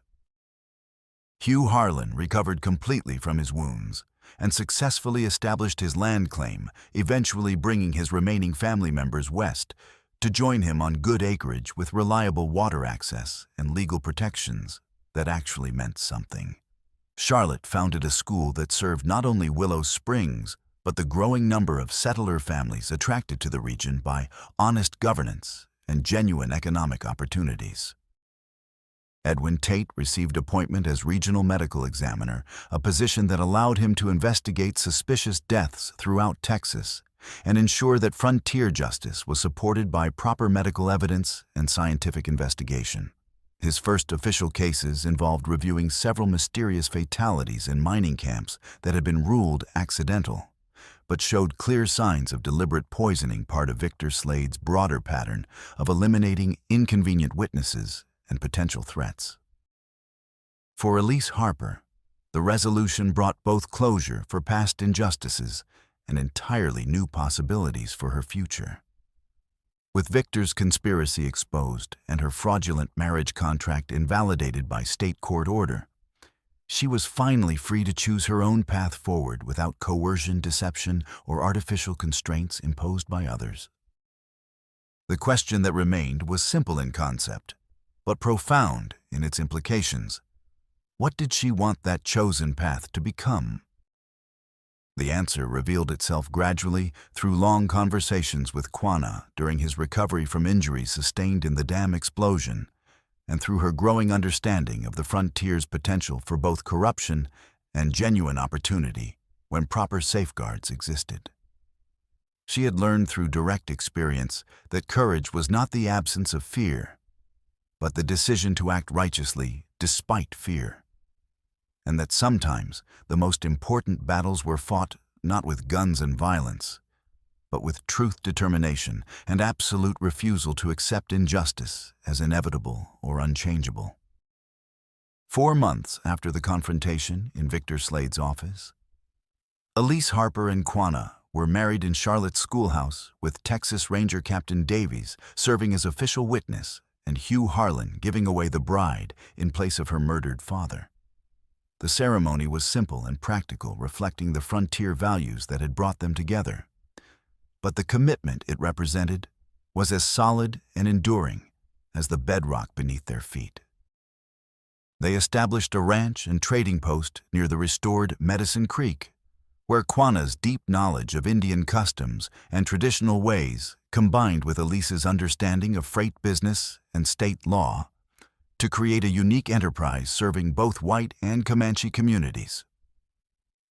S1: Hugh Harlan recovered completely from his wounds and successfully established his land claim, eventually bringing his remaining family members west to join him on good acreage with reliable water access and legal protections that actually meant something. Charlotte founded a school that served not only Willow Springs, but the growing number of settler families attracted to the region by honest governance and genuine economic opportunities. Edwin Tate received appointment as regional medical examiner, a position that allowed him to investigate suspicious deaths throughout Texas and ensure that frontier justice was supported by proper medical evidence and scientific investigation. His first official cases involved reviewing several mysterious fatalities in mining camps that had been ruled accidental, but showed clear signs of deliberate poisoning, part of Victor Slade's broader pattern of eliminating inconvenient witnesses and potential threats. For Elise Harper, the resolution brought both closure for past injustices and entirely new possibilities for her future. With Victor's conspiracy exposed and her fraudulent marriage contract invalidated by state court order, she was finally free to choose her own path forward without coercion, deception, or artificial constraints imposed by others. The question that remained was simple in concept, but profound in its implications. What did she want that chosen path to become? The answer revealed itself gradually through long conversations with Quanah during his recovery from injuries sustained in the dam explosion, and through her growing understanding of the frontier's potential for both corruption and genuine opportunity when proper safeguards existed. She had learned through direct experience that courage was not the absence of fear, but the decision to act righteously despite fear, and that sometimes the most important battles were fought not with guns and violence, but with truth, determination, and absolute refusal to accept injustice as inevitable or unchangeable. 4 months after the confrontation in Victor Slade's office, Elise Harper and Quanah were married in Charlotte's schoolhouse, with Texas Ranger Captain Davies serving as official witness and Hugh Harlan giving away the bride in place of her murdered father. The ceremony was simple and practical, reflecting the frontier values that had brought them together. But the commitment it represented was as solid and enduring as the bedrock beneath their feet. They established a ranch and trading post near the restored Medicine Creek, where Quanah's deep knowledge of Indian customs and traditional ways combined with Elise's understanding of freight business and state law to create a unique enterprise serving both white and Comanche communities.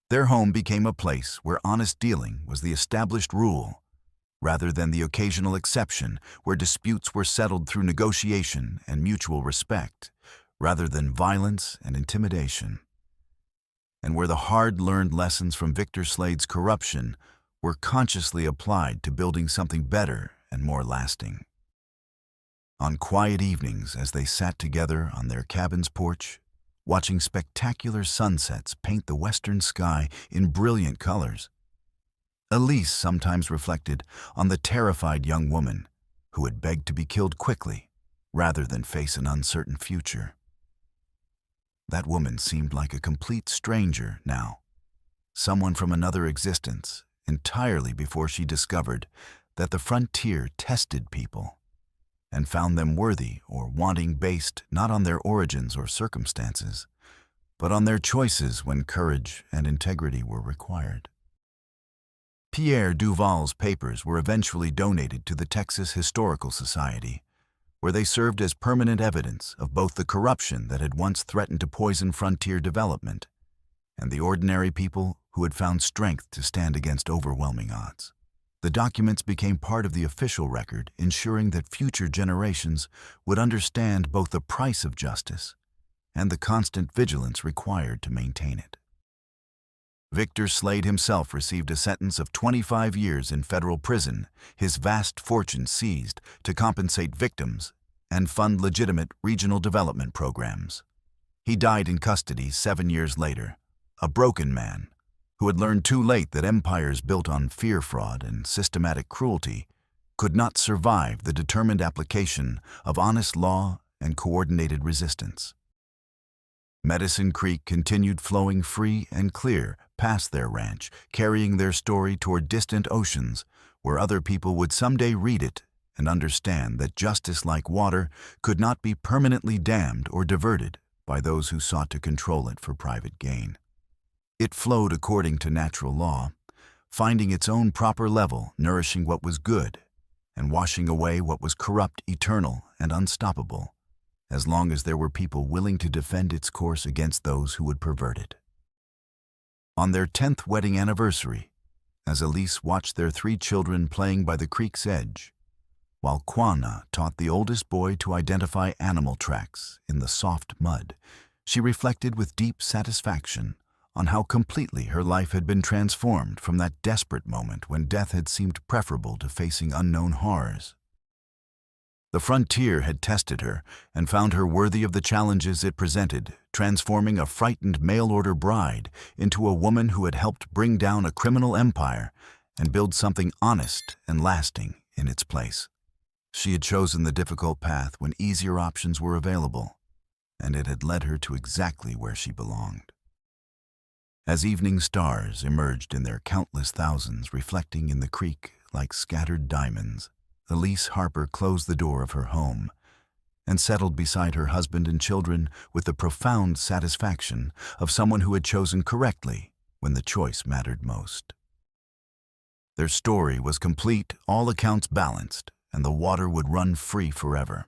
S1: Their home became a place where honest dealing was the established rule, rather than the occasional exception where disputes were settled through negotiation and mutual respect, rather than violence and intimidation, and where the hard-learned lessons from Victor Slade's corruption were consciously applied to building something better and more lasting. On quiet evenings, as they sat together on their cabin's porch, watching spectacular sunsets paint the western sky in brilliant colors. Elise sometimes reflected on the terrified young woman who had begged to be killed quickly rather than face an uncertain future. That woman seemed like a complete stranger now, someone from another existence, entirely before she discovered that the frontier tested people and found them worthy or wanting based not on their origins or circumstances, but on their choices when courage and integrity were required. Pierre Duval's papers were eventually donated to the Texas Historical Society, where they served as permanent evidence of both the corruption that had once threatened to poison frontier development and the ordinary people who had found strength to stand against overwhelming odds. The documents became part of the official record, ensuring that future generations would understand both the price of justice and the constant vigilance required to maintain it. Victor Slade himself received a sentence of 25 years in federal prison, his vast fortune seized to compensate victims and fund legitimate regional development programs. He died in custody 7 years later, a broken man who had learned too late that empires built on fear, fraud, and systematic cruelty could not survive the determined application of honest law and coordinated resistance. Medicine Creek continued flowing free and clear past their ranch, carrying their story toward distant oceans where other people would someday read it and understand that justice, like water, could not be permanently dammed or diverted by those who sought to control it for private gain. It flowed according to natural law, finding its own proper level, nourishing what was good and washing away what was corrupt, eternal, and unstoppable, as long as there were people willing to defend its course against those who would pervert it. On their 10th wedding anniversary, as Elise watched their 3 children playing by the creek's edge, while Quanah taught the oldest boy to identify animal tracks in the soft mud, she reflected with deep satisfaction on how completely her life had been transformed from that desperate moment when death had seemed preferable to facing unknown horrors. The frontier had tested her and found her worthy of the challenges it presented, transforming a frightened mail-order bride into a woman who had helped bring down a criminal empire and build something honest and lasting in its place. She had chosen the difficult path when easier options were available, and it had led her to exactly where she belonged. As evening stars emerged in their countless thousands, reflecting in the creek like scattered diamonds, Elise Harper closed the door of her home and settled beside her husband and children with the profound satisfaction of someone who had chosen correctly when the choice mattered most. Their story was complete, all accounts balanced, and the water would run free forever.